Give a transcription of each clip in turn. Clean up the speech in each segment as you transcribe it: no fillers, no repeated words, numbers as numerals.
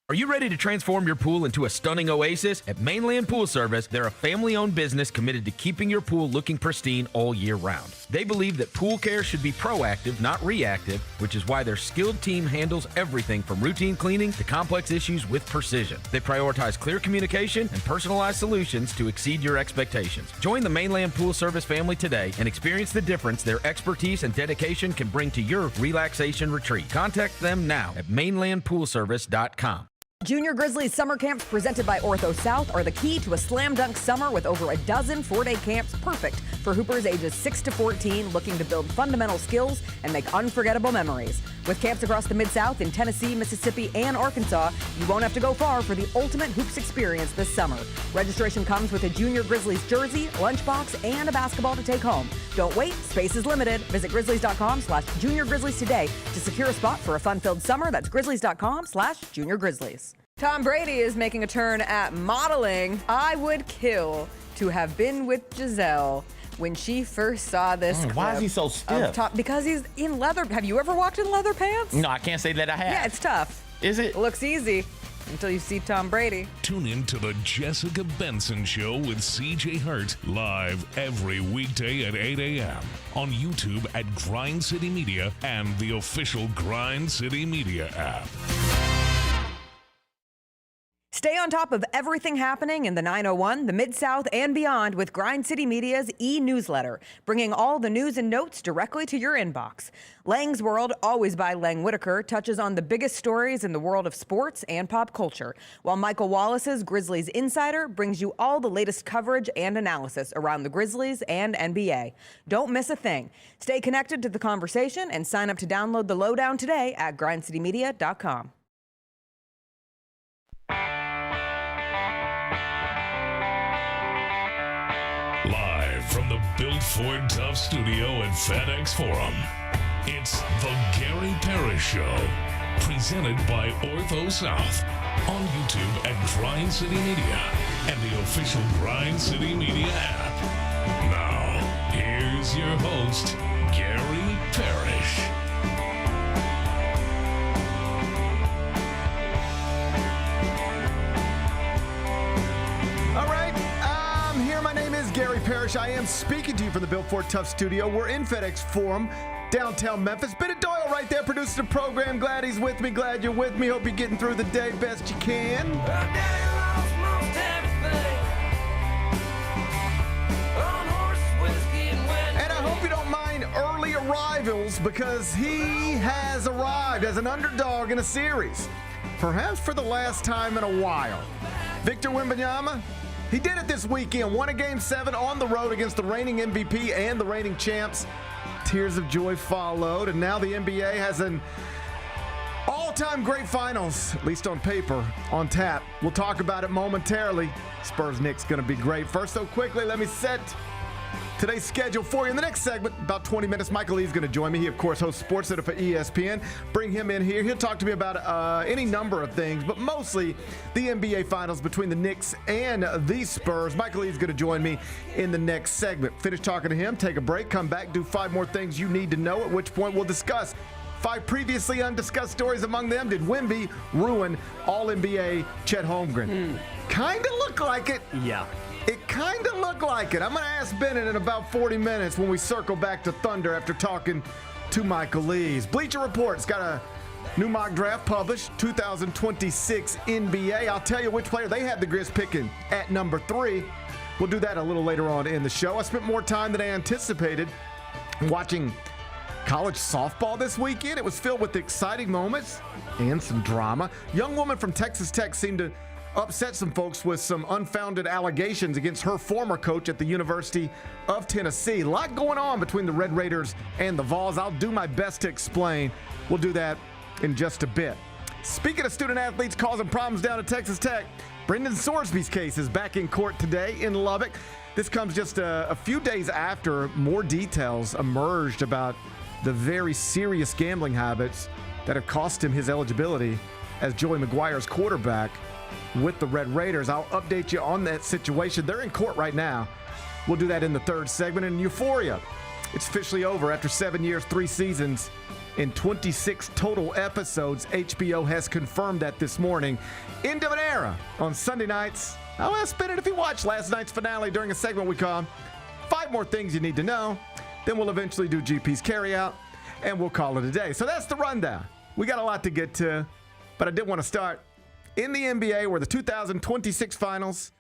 Are you ready to transform your pool into a stunning oasis? At Mainland Pool Service, they're a family-owned business committed to keeping your pool looking pristine all year round. They believe that pool care should be proactive, not reactive, which is why their skilled team handles everything from routine cleaning to complex issues with precision. They prioritize clear communication and personalized solutions to exceed your expectations. Join the Mainland Pool Service family today and experience the difference their expertise and dedication can bring to your relaxation retreat. Contact them now at mainlandpoolservice.com. Junior Grizzlies summer camps presented by Ortho South are the key to a slam dunk summer with over a dozen 4-day camps perfect for hoopers ages 6 to 14 looking to build fundamental skills and make unforgettable memories. With camps across the Mid-South in Tennessee, Mississippi, and Arkansas, you won't have to go far for the ultimate hoops experience this summer. Registration comes with a Junior Grizzlies jersey, lunchbox, and a basketball to take home. Don't wait, space is limited. Visit grizzlies.com/Junior Grizzlies today to secure a spot for a fun-filled summer. That's grizzlies.com/Junior Grizzlies. Tom Brady is making a turn at modeling. I would kill to have been with Giselle when she first saw this clip. Why is he so stiff? Because he's in leather. Have you ever walked in leather pants? No, I can't say that I have. Yeah, it's tough. Is it? It looks easy until you see Tom Brady. Tune in to the Jessica Benson Show with CJ Hurt live every weekday at 8 a.m. on YouTube at Grind City Media and the official Grind City Media app. Stay on top of everything happening in the 901, the Mid-South, and beyond with Grind City Media's e-newsletter, bringing all the news and notes directly to your inbox. Lang's World, always by Lang Whitaker, touches on the biggest stories in the world of sports and pop culture, while Michael Wallace's Grizzlies Insider brings you all the latest coverage and analysis around the Grizzlies and NBA. Don't miss a thing. Stay connected to the conversation and sign up to download the lowdown today at grindcitymedia.com. Live from the Built Ford Tough studio at FedEx Forum, it's the Gary Parrish Show, presented by Ortho South, on YouTube at Grind City Media and the official Grind City Media app. Now, here's your host, Gary Parrish. All right, I'm here. My name is Gary Parrish. I am speaking to you from the Built Ford Tough studio. We're in FedEx Forum, downtown Memphis. Bennett Doyle right there, producer of the program. Glad he's with me. Glad you're with me. Hope you're getting through the day best you can. And I hope you don't mind early arrivals because he has arrived as an underdog in a series. Perhaps for the last time in a while. Victor Wembanyama, he did it this weekend. Won a Game 7 on the road against the reigning MVP and the reigning champs. Tears of joy followed, and now the NBA has an all-time great finals, at least on paper, on tap. We'll talk about it momentarily. Spurs Knicks going to be great. First, though, quickly, let me set today's schedule for you. In the next segment, about 20 minutes, Michael Eaves is going to join me. He, of course, hosts SportsCenter for ESPN. Bring him in here. He'll talk to me about any number of things, but mostly the NBA Finals between the Knicks and the Spurs. Michael Eaves is going to join me in the next segment. Finish talking to him, take a break, come back, do 5 more things you need to know, at which point we'll discuss 5 previously undiscussed stories. Among them, did Wemby ruin All-NBA Chet Holmgren? Kind of look like it. Yeah. It kind of looked like it. I'm going to ask Bennett in about 40 minutes when we circle back to Thunder after talking to Michael Eaves. Bleacher Report's got a new mock draft published, 2026 NBA. I'll tell you which player they had the Grizz picking at number 3. We'll do that a little later on in the show. I spent more time than I anticipated watching college softball this weekend. It was filled with exciting moments and some drama. Young woman from Texas Tech seemed to upset some folks with some unfounded allegations against her former coach at the University of Tennessee. A lot going on between the Red Raiders and the Vols. I'll do my best to explain. We'll do that in just a bit. Speaking of student athletes causing problems down at Texas Tech, Brendan Sorsby's case is back in court today in Lubbock. This comes just a few days after more details emerged about the very serious gambling habits that have cost him his eligibility as Joey McGuire's quarterback with the Red Raiders. I'll update you on that situation. They're in court right now. We'll do that in the third segment. In Euphoria, It's officially over after 7 years, 3 seasons, and 26 total episodes. HBO has confirmed that this morning. End of an era on Sunday nights. I'll ask Bennett if he watched last night's finale during a segment we call 5 More Things You Need to Know. Then we'll eventually do GP's Carryout, and we'll call it a day. So that's the rundown. We got a lot to get to, but I did want to start in the NBA where the 2026 finals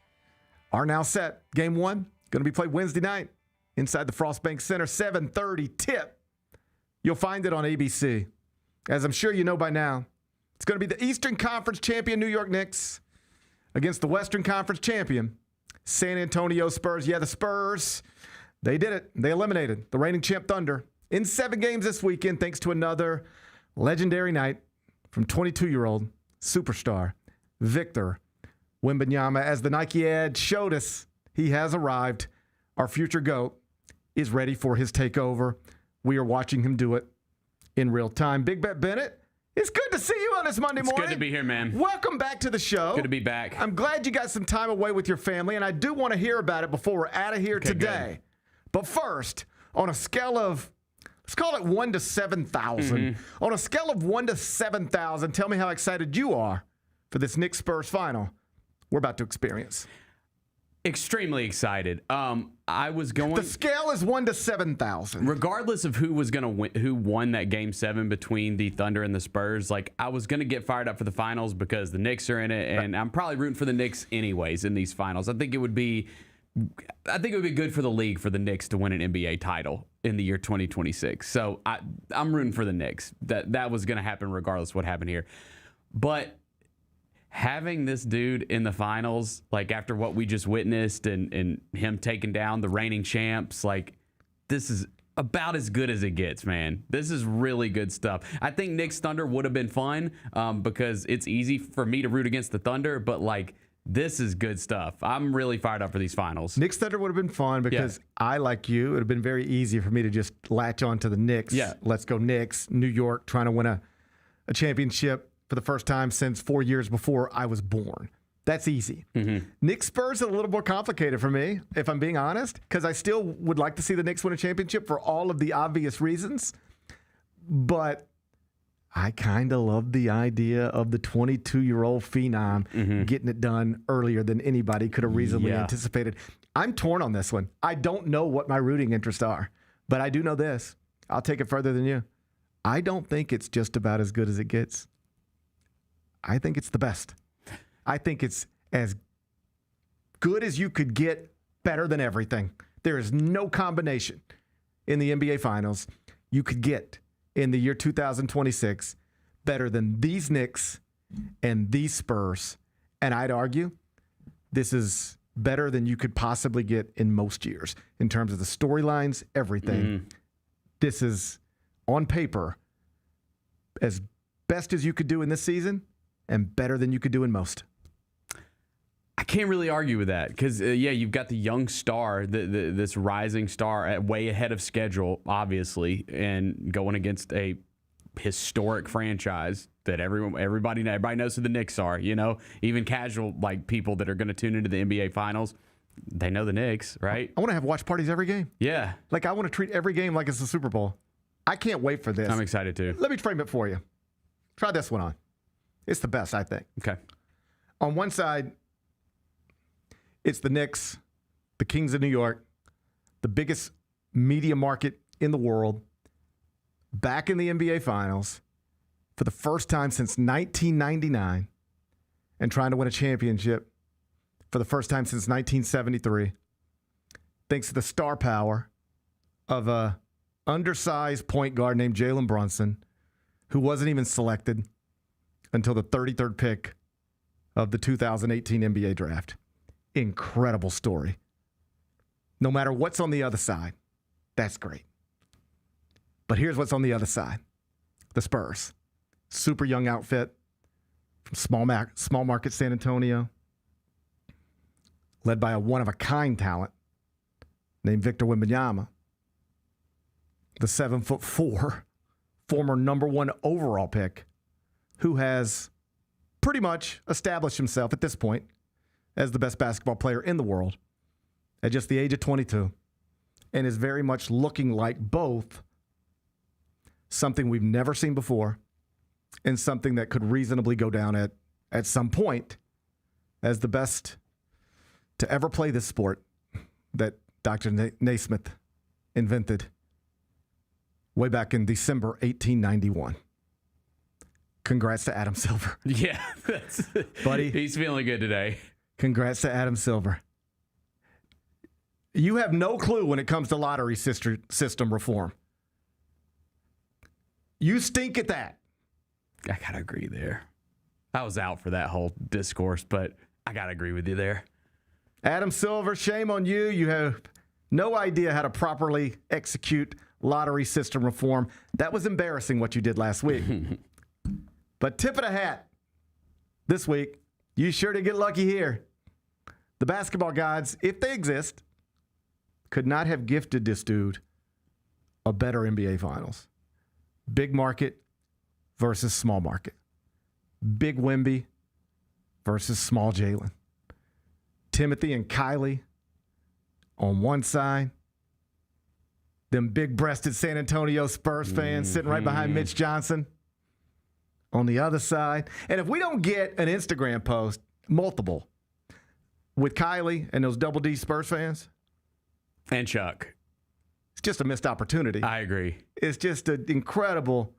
are now set. Game 1 going to be played Wednesday night inside the Frostbank Center, 7:30 tip. You'll find it on ABC. As I'm sure you know by now, it's going to be the Eastern Conference champion New York Knicks against the Western Conference champion San Antonio Spurs. Yeah, the Spurs, they did it. They eliminated the reigning champ Thunder in 7 games this weekend thanks to another legendary night from 22-year-old superstar Victor Wembanyama. As the Nike ad showed us, he has arrived. Our future GOAT is ready for his takeover. We are watching him do it in real time. Big Bet Bennett, it's good to see you on this Monday morning. It's good to be here, man. Welcome back to the show. Good to be back. I'm glad you got some time away with your family, and I do want to hear about it before we're out of here today. Good. But first, on a scale of, let's call it 1 to 7,000. On a scale of 1 to 7,000, tell me how excited you are for this Knicks Spurs final we're about to experience. Extremely excited. I was going. The scale is 1 to 7,000. Regardless of who was going to win, who won that Game 7 between the Thunder and the Spurs, like I was going to get fired up for the finals because the Knicks are in it, and I'm probably rooting for the Knicks anyways in these finals. I think it would be good for the league for the Knicks to win an NBA title in the year 2026. So I'm rooting for the Knicks. That was going to happen regardless of what happened here, but having this dude in the finals, like after what we just witnessed and him taking down the reigning champs, like this is about as good as it gets, man. This is really good stuff. I think Knicks Thunder would have been fun because it's easy for me to root against the Thunder, but like this is good stuff. I'm really fired up for these finals. Knicks Thunder would have been fun because I, like you, it would have been very easy for me to just latch on to the Knicks. Yeah. Let's go Knicks. New York trying to win a championship for the first time since 4 years before I was born. That's easy. Knicks Spurs is a little more complicated for me, if I'm being honest, because I still would like to see the Knicks win a championship for all of the obvious reasons. But I kind of love the idea of the 22-year-old phenom getting it done earlier than anybody could have reasonably anticipated. I'm torn on this one. I don't know what my rooting interests are, but I do know this. I'll take it further than you. I don't think it's just about as good as it gets. I think it's the best. I think it's as good as you could get, better than everything. There is no combination in the NBA Finals you could get in the year 2026 better than these Knicks and these Spurs. And I'd argue this is better than you could possibly get in most years in terms of the storylines, everything. This is, on paper, as best as you could do in this season and better than you could do in most. I can't really argue with that because, you've got the young star, this rising star, way ahead of schedule, obviously, and going against a historic franchise that everybody knows who the Knicks are. You know, even casual like people that are going to tune into the NBA Finals, they know the Knicks, right? I want to have watch parties every game. Yeah, like I want to treat every game like it's the Super Bowl. I can't wait for this. I'm excited too. Let me frame it for you. Try this one on. It's the best, I think. Okay. On one side, it's the Knicks, the Kings of New York, the biggest media market in the world, back in the NBA Finals for the first time since 1999 and trying to win a championship for the first time since 1973, thanks to the star power of a undersized point guard named Jalen Brunson, who wasn't even selected until the 33rd pick of the 2018 NBA draft. Incredible story. No matter what's on the other side, that's great. But here's what's on the other side. The Spurs. Super young outfit from small market San Antonio, led by a one-of-a-kind talent named Victor Wembanyama. The 7'4", former number 1 overall pick, who has pretty much established himself at this point as the best basketball player in the world at just the age of 22. and is very much looking like both something we've never seen before and something that could reasonably go down at some point as the best to ever play this sport that Dr. Naismith invented way back in December 1891. Congrats to Adam Silver. Yeah, buddy. He's feeling good today. Congrats to Adam Silver. You have no clue when it comes to lottery system reform. You stink at that. I gotta agree there. I was out for that whole discourse, but I gotta agree with you there. Adam Silver, shame on you. You have no idea how to properly execute lottery system reform. That was embarrassing what you did last week. But tip of the hat this week, you sure did get lucky here. The basketball gods, if they exist, could not have gifted this dude a better NBA Finals. Big market versus small market. Big Wemby versus small Jalen. Timothy and Kylie on one side. Them big-breasted San Antonio Spurs fans sitting right behind Mitch Johnson on the other side. And if we don't get an Instagram post, multiple, with Kylie and those Double D Spurs fans. And Chuck. It's just a missed opportunity. I agree. It's just an incredible.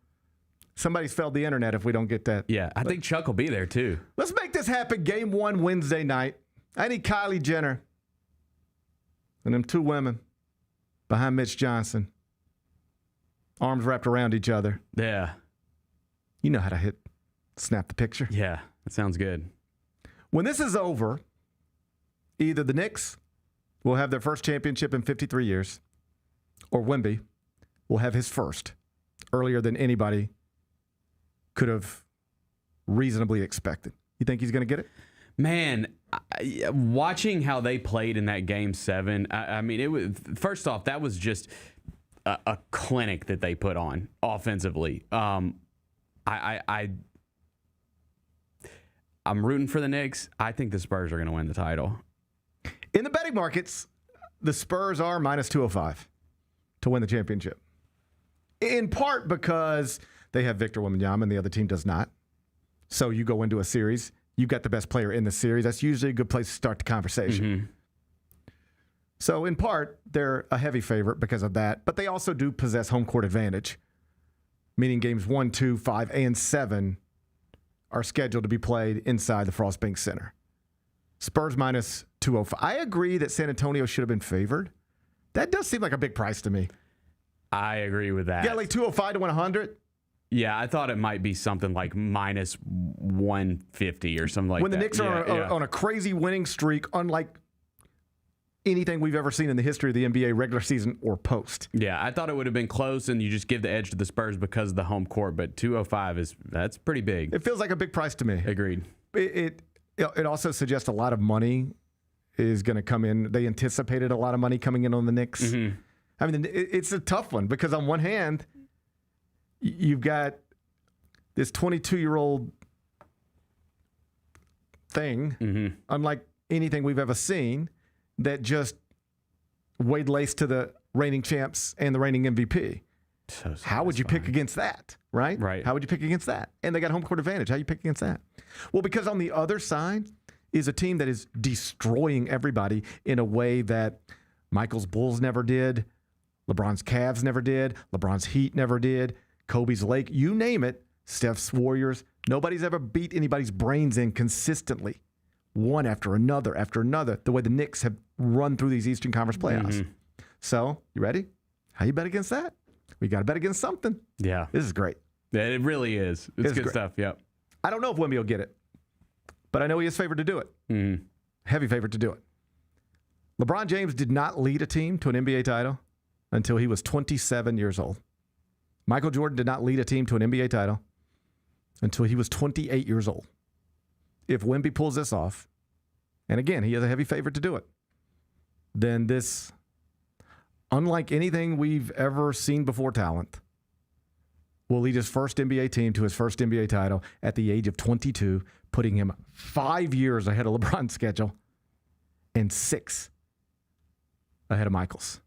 Somebody's failed the internet if we don't get that. Yeah, I think Chuck will be there too. Let's make this happen. Game 1 Wednesday night. I need Kylie Jenner and them two women behind Mitch Johnson. Arms wrapped around each other. Yeah. You know how to snap the picture. Yeah, that sounds good. When this is over, either the Knicks will have their first championship in 53 years, or Wemby will have his first earlier than anybody could have reasonably expected. You think he's going to get it? Man, watching how they played in that Game 7, I mean, it was, first off, that was just a clinic that they put on offensively. I'm rooting for the Knicks. I think the Spurs are going to win the title. In the betting markets, the Spurs are minus 205 to win the championship. In part because they have Victor Wembanyama and the other team does not. So you go into a series, you've got the best player in the series. That's usually a good place to start the conversation. Mm-hmm. So in part, they're a heavy favorite because of that. But they also do possess home court advantage, meaning games 1, 2, 5, and 7 are scheduled to be played inside the Frost Bank Center. Spurs minus 205. I agree that San Antonio should have been favored. That does seem like a big price to me. I agree with that. Yeah, like 205 to 100. Yeah, I thought it might be something like minus 150 or something like that. When the Knicks are on a crazy winning streak, unlike anything we've ever seen in the history of the NBA regular season or post. Yeah, I thought it would have been close and you just give the edge to the Spurs because of the home court, but 205 that's pretty big. It feels like a big price to me. Agreed. It also suggests a lot of money is going to come in. They anticipated a lot of money coming in on the Knicks. Mm-hmm. I mean, it's a tough one because on one hand, you've got this 22-year-old thing, unlike anything we've ever seen, that just waylays to the reigning champs and the reigning MVP. So how would you pick against that, right? Right. How would you pick against that? And they got home court advantage. How do you pick against that? Well, because on the other side is a team that is destroying everybody in a way that Michael's Bulls never did, LeBron's Cavs never did, LeBron's Heat never did, Kobe's Lake, you name it, Steph's Warriors. Nobody's ever beat anybody's brains in consistently, one after another, the way the Knicks have run through these Eastern Conference playoffs. Mm-hmm. So, you ready? How you bet against that? We got to bet against something. Yeah. This is great. Yeah, it really is. It's good stuff, yep. I don't know if Wemby will get it, but I know he is favored to do it. Mm-hmm. Heavy favorite to do it. LeBron James did not lead a team to an NBA title until he was 27 years old. Michael Jordan did not lead a team to an NBA title until he was 28 years old. If Wemby pulls this off, and again, he is a heavy favorite to do it, then this, unlike anything we've ever seen before talent, will lead his first NBA team to his first NBA title at the age of 22, putting him 5 years ahead of LeBron's schedule and 6 ahead of Michael's.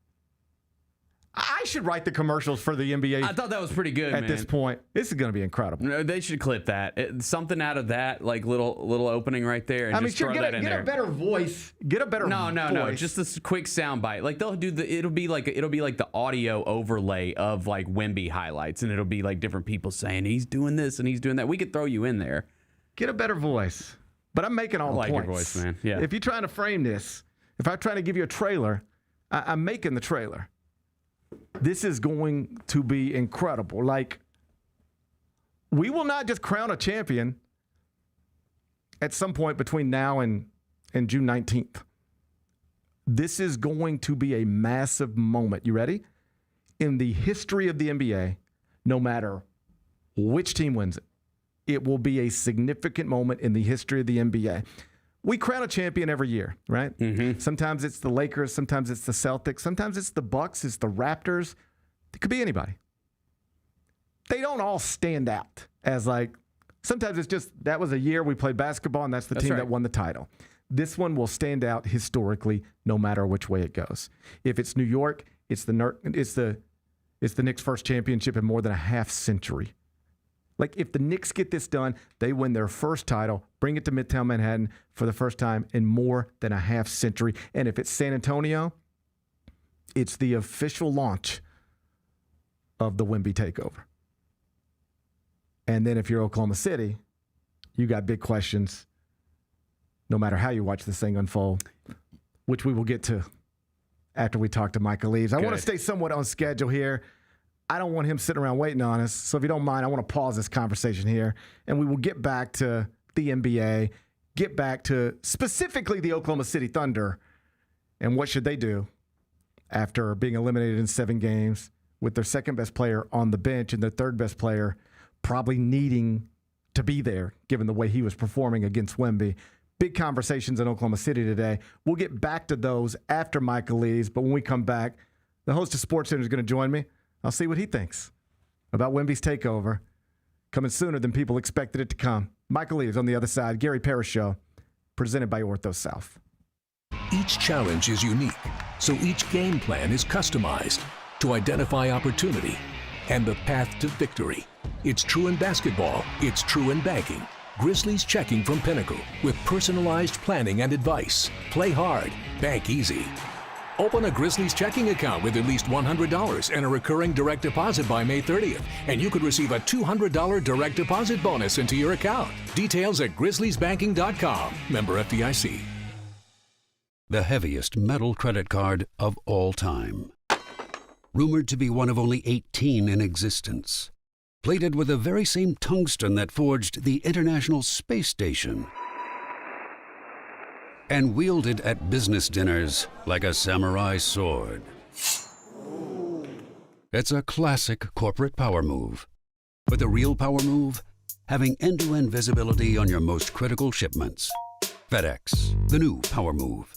I should write the commercials for the NBA. I thought that was pretty good, at man. this point. This is going to be incredible. No, they should clip that. Something out of that, like little opening right there, and just throw that in there. Get a better voice. Get a better voice. No. Just this quick sound bite. Like they'll do it'll be like the audio overlay of like Wemby highlights, and it'll be like different people saying he's doing this and he's doing that. We could throw you in there. Get a better voice. But I'm making all the points. I like your voice, man. Yeah. If you're trying to frame this, if I'm trying to give you a trailer, I'm making the trailer. This is going to be incredible. Like, we will not just crown a champion at some point between now and June 19th. This is going to be a massive moment. You ready? In the history of the NBA, no matter which team wins it, it will be a significant moment in the history of the NBA. We crown a champion every year, right? Mm-hmm. Sometimes it's the Lakers, sometimes it's the Celtics, sometimes it's the Bucks, it's the Raptors. It could be anybody. They don't all stand out as like, sometimes it's just that was a year we played basketball and that's the team that won the title. This one will stand out historically no matter which way it goes. If it's New York, it's the Knicks' first championship in more than a half century. Like, if the Knicks get this done, they win their first title, bring it to Midtown Manhattan for the first time in more than a half century. And if it's San Antonio, it's the official launch of the Wemby takeover. And then if you're Oklahoma City, you got big questions no matter how you watch this thing unfold, which we will get to after we talk to Michael Eaves. I want to stay somewhat on schedule here. I don't want him sitting around waiting on us. So if you don't mind, I want to pause this conversation here, and we will get back to the NBA, get back to specifically the Oklahoma City Thunder, and what should they do after being eliminated in 7 games with their second-best player on the bench and their third-best player probably needing to be there given the way he was performing against Wemby. Big conversations in Oklahoma City today. We'll get back to those after Michael Eaves, but when we come back, the host of SportsCenter is going to join me. I'll see what he thinks about Wemby's takeover coming sooner than people expected it to come. Michael Eaves on the other side. Gary Parrish Show, presented by Ortho South. Each challenge is unique, so each game plan is customized to identify opportunity and the path to victory. It's true in basketball. It's true in banking. Grizzlies Checking from Pinnacle with personalized planning and advice. Play hard. Bank easy. Open a Grizzlies checking account with at least $100 and a recurring direct deposit by May 30th, and you could receive a $200 direct deposit bonus into your account. Details at grizzliesbanking.com. Member FDIC. The heaviest metal credit card of all time. Rumored to be one of only 18 in existence. Plated with the very same tungsten that forged the International Space Station. And wielded at business dinners like a samurai sword. It's a classic corporate power move. But the real power move? Having end-to-end visibility on your most critical shipments. FedEx, the new power move.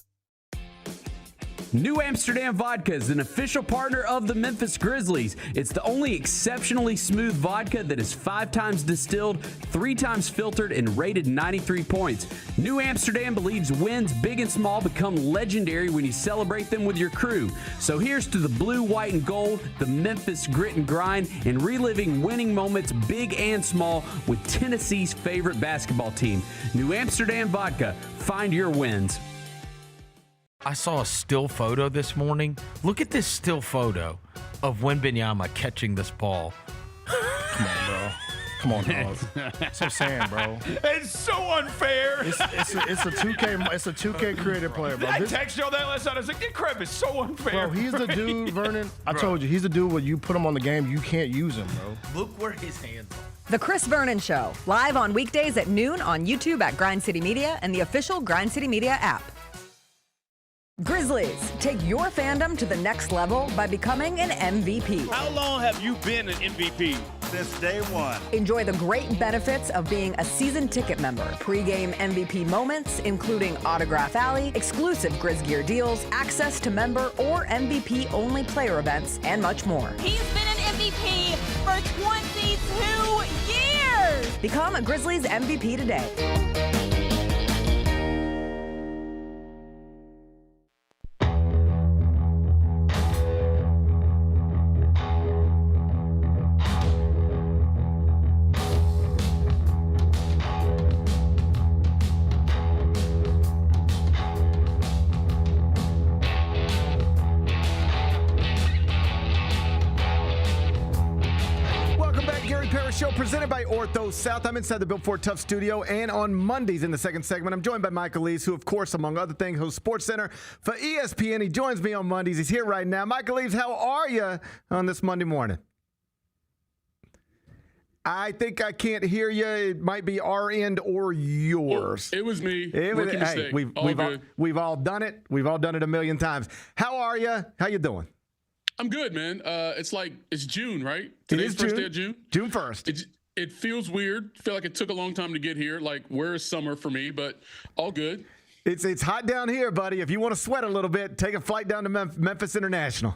New Amsterdam Vodka is an official partner of the Memphis Grizzlies. It's the only exceptionally smooth vodka that is 5 times distilled, 3 times filtered, and rated 93 points. New Amsterdam believes wins big and small become legendary when you celebrate them with your crew. So here's to the blue, white, and gold, the Memphis grit and grind, and reliving winning moments big and small with Tennessee's favorite basketball team. New Amsterdam Vodka. Find your wins. I saw a still photo this morning. Look at this still photo of Wembanyama catching this ball. Come on, bro. Come on, dog. That's what I'm saying, bro. It's so unfair. It's a 2K. It's a 2K created player, bro. I texted you all that last night. I was like, crap, it's so unfair. Bro, he's the dude, Vernon. I told you, he's the dude where you put him on the game, you can't use him, bro. Look where his hands are. The Chris Vernon Show, live on weekdays at noon on YouTube at Grind City Media and the official Grind City Media app. Grizzlies, take your fandom to the next level by becoming an MVP. How long have you been an MVP? Since day one. Enjoy the great benefits of being a season ticket member. Pre-game MVP moments, including Autograph Alley, exclusive Grizz gear deals, access to member or MVP-only player events, and much more. He's been an MVP for 22 years! Become a Grizzlies MVP today. Show presented by Ortho South. I'm inside the Built Ford Tough studio, and on Mondays in the second segment, I'm joined by Michael Eaves, who, of course, among other things, hosts Sports Center for ESPN. He joins me on Mondays. He's here right now. Michael Eaves, how are you on this Monday morning? I think I can't hear you. It might be our end or yours. It was me. Hey, we've all done it. We've all done it a million times. How are you? How you doing? I'm good, man. It's June, right? Today's first June. day of June. June 1st. It feels weird. Feel like it took a long time to get here. Like, where is summer for me? But all good. It's hot down here, buddy. If you want to sweat a little bit, take a flight down to Memphis International.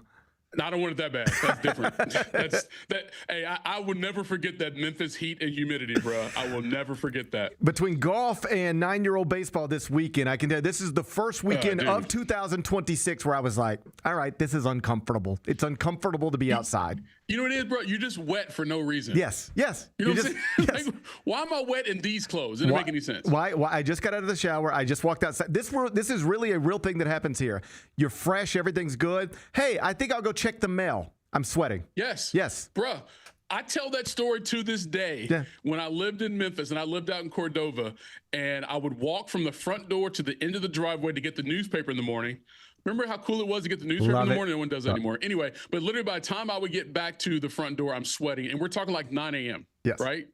No, I don't want it that bad. That's different. Hey, I will never forget that Memphis heat and humidity, bro. I will never forget that. Between golf and 9-year-old baseball this weekend, I can tell you this is the first weekend of 2026 where I was like, all right, this is uncomfortable. It's uncomfortable to be outside. You know what it is, bro? You're just wet for no reason. Yes. You know what I'm saying? Yes. Like, why am I wet in these clothes? It doesn't make any sense. Why? I just got out of the shower. I just walked outside. This is really a real thing that happens here. You're fresh. Everything's good. Hey, I think I'll go check the mail. I'm sweating. Yes. Bruh, I tell that story to this day. When I lived in Memphis and I lived out in Cordova, and I would walk from the front door to the end of the driveway to get the newspaper in the morning. Remember how cool it was to get the newspaper in the morning? No one does that anymore. Anyway, but literally by the time I would get back to the front door, I'm sweating. And we're talking like 9 a.m. Yes. Right?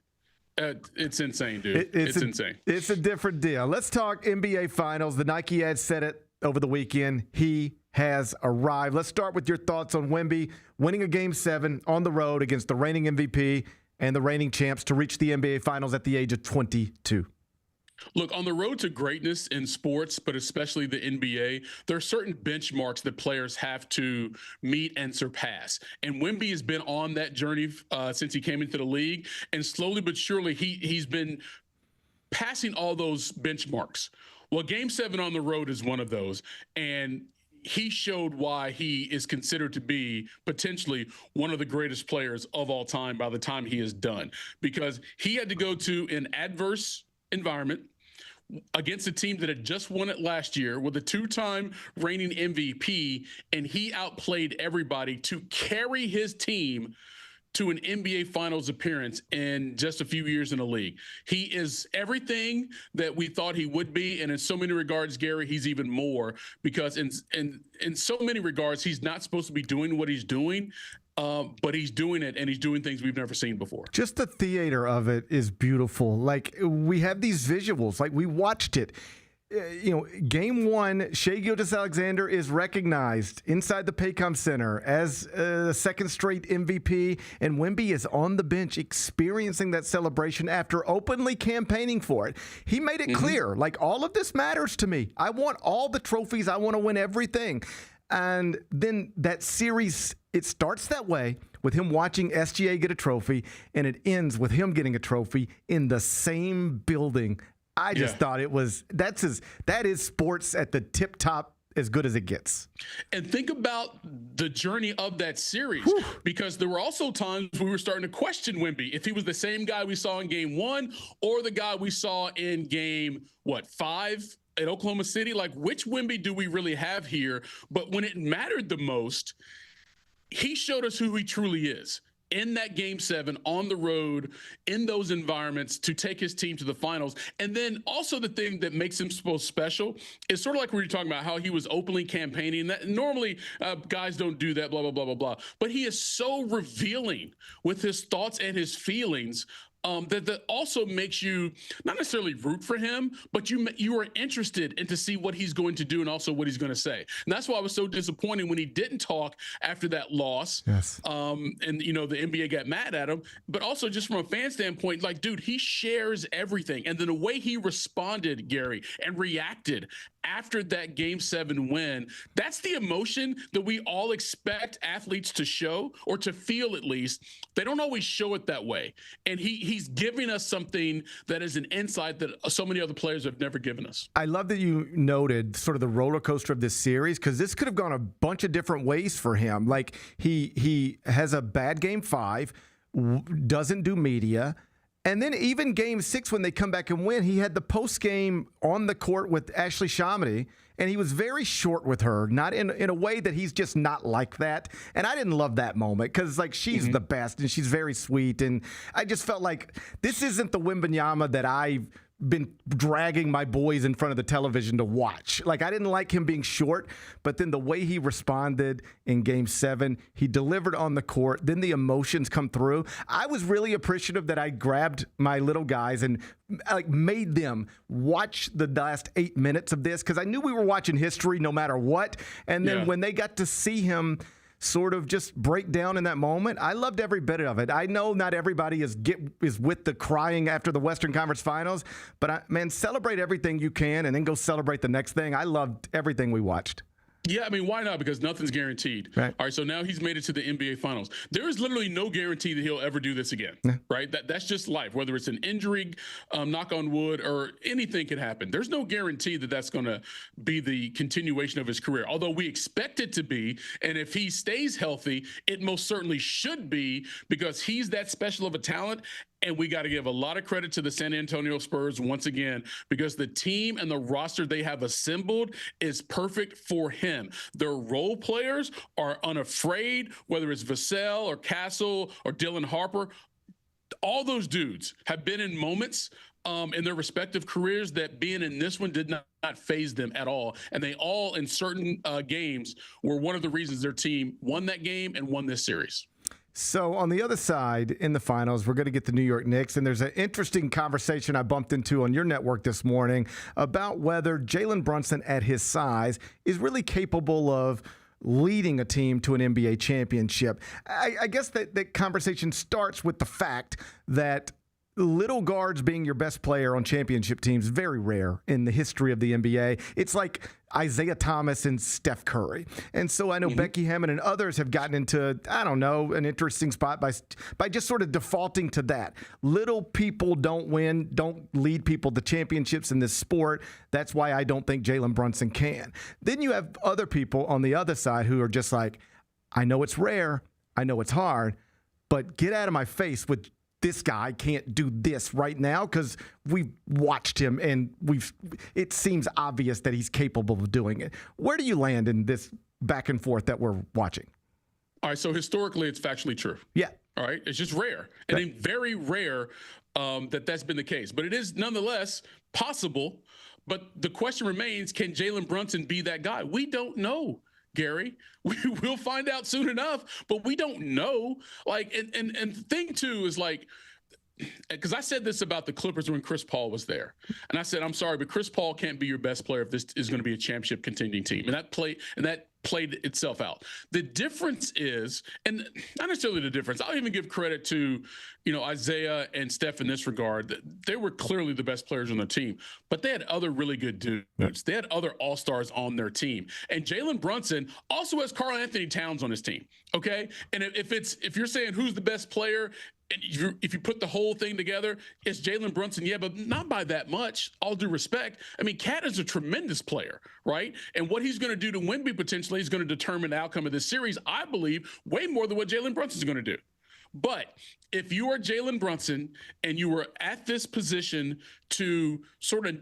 It's insane, dude. It's insane. It's a different deal. Let's talk NBA Finals. The Nike ad said it over the weekend. He has arrived. Let's start with your thoughts on Wemby winning a Game 7 on the road against the reigning MVP and the reigning champs to reach the NBA Finals at the age of 22. Look, on the road to greatness in sports, but especially the NBA, there are certain benchmarks that players have to meet and surpass. And Wemby has been on that journey since he came into the league. And slowly but surely, he's been passing all those benchmarks. Well, Game 7 on the road is one of those. And he showed why he is considered to be potentially one of the greatest players of all time by the time he is done. Because he had to go to an adverse environment against a team that had just won it last year with a two-time reigning MVP, and he outplayed everybody to carry his team to an NBA Finals appearance in just a few years in the league. He is everything that we thought he would be, and in so many regards, Gary, he's even more, because in so many regards, he's not supposed to be doing what he's doing, but he's doing it, and he's doing things we've never seen before. Just the theater of it is beautiful. Like, we have these visuals. Like, we watched it. Game 1, Shai Gilgeous-Alexander is recognized inside the Paycom Center as a second straight MVP, and Wemby is on the bench experiencing that celebration after openly campaigning for it. He made it clear, like, all of this matters to me. I want all the trophies. I want to win everything. And then that series, it starts that way with him watching SGA get a trophy, and it ends with him getting a trophy in the same building. I just thought that is sports at the tip top, as good as it gets. And think about the journey of that series, because there were also times we were starting to question Wemby, if he was the same guy we saw in Game 1 or the guy we saw in Game 5 at Oklahoma City. Like, which Wemby do we really have here? But when it mattered the most, he showed us who he truly is in that Game 7 on the road in those environments to take his team to the finals. And then also the thing that makes him so special is sort of like we were talking about how he was openly campaigning. That normally guys don't do that, blah, blah, blah, blah, blah. But he is so revealing with his thoughts and his feelings that also makes you not necessarily root for him, but you are interested in to see what he's going to do and also what he's going to say. And that's why I was so disappointed when he didn't talk after that loss. Yes. And, the NBA got mad at him. But also just from a fan standpoint, like, dude, he shares everything. And then the way he responded, Gary, and reacted after that Game 7 win, that's the emotion that we all expect athletes to show, or to feel at least. They don't always show it that way. And he's giving us something that is an insight that so many other players have never given us. I love that you noted sort of the roller coaster of this series, because this could have gone a bunch of different ways for him. Like, he has a bad Game 5, doesn't do media, And then even game 6, when they come back and win, he had the post game on the court with Ashley Shamity, and he was very short with her, not in a way that he's just not like that. And I didn't love that moment because, like, she's the best and she's very sweet. And I just felt like this isn't the Wembanyama that I've been dragging my boys in front of the television to watch. Like, I didn't like him being short, but then the way he responded in game 7, he delivered on the court, then the emotions come through. I was really appreciative that I grabbed my little guys and like made them watch the last 8 minutes of this because I knew we were watching history no matter what. And then when they got to see him sort of just break down in that moment, I loved every bit of it. I know not everybody is with the crying after the Western Conference Finals, but man, celebrate everything you can and then go celebrate the next thing. I loved everything we watched. Yeah, I mean, why not? Because nothing's guaranteed. Right. All right, so now he's made it to the NBA Finals. There is literally no guarantee that he'll ever do this again, right? That's just life. Whether it's an injury, knock on wood, or anything can happen. There's no guarantee that that's going to be the continuation of his career, although we expect it to be. And if he stays healthy, it most certainly should be because he's that special of a talent. And we got to give a lot of credit to the San Antonio Spurs once again, because the team and the roster they have assembled is perfect for him. Their role players are unafraid, whether it's Vassell or Castle or Dylan Harper. All those dudes have been in moments in their respective careers that being in this one did not faze them at all. And they all, in certain games, were one of the reasons their team won that game and won this series. So on the other side, in the finals, we're going to get the New York Knicks, and there's an interesting conversation I bumped into on your network this morning about whether Jalen Brunson at his size is really capable of leading a team to an NBA championship. I guess that conversation starts with the fact that little guards being your best player on championship teams is very rare in the history of the NBA. It's like Isaiah Thomas and Steph Curry. And so I know Becky Hammond and others have gotten into, I don't know, an interesting spot by just sort of defaulting to that. Little people don't win, don't lead people to championships in this sport. That's why I don't think Jalen Brunson can. Then you have other people on the other side who are just like, I know it's rare, I know it's hard, but get out of my face with this guy can't do this right now because we've watched him and it seems obvious that he's capable of doing it. Where do you land in this back and forth that we're watching? All right, so historically, it's factually true. Yeah. All right, it's just rare. And then very rare that's been the case. But it is nonetheless possible. But the question remains, can Jalen Brunson be that guy? We don't know, Gary. We will find out soon enough, but we don't know. Like, and the thing too is like, because I said this about the Clippers when Chris Paul was there, and I said, I'm sorry, but Chris Paul can't be your best player if this is going to be a championship contending team, and that played itself out. The difference is, and not necessarily the difference, I'll even give credit to, Isaiah and Steph in this regard. They were clearly the best players on the team, but they had other really good dudes. Yep. They had other all-stars on their team. And Jalen Brunson also has Karl Anthony Towns on his team, okay? And if you're saying who's the best player, and if you put the whole thing together, it's Jalen Brunson, yeah, but not by that much, all due respect. I mean, Cat is a tremendous player, right? And what he's going to do to Wemby potentially is going to determine the outcome of this series, I believe, way more than what Jalen Brunson is going to do. But if you are Jalen Brunson and you were at this position to sort of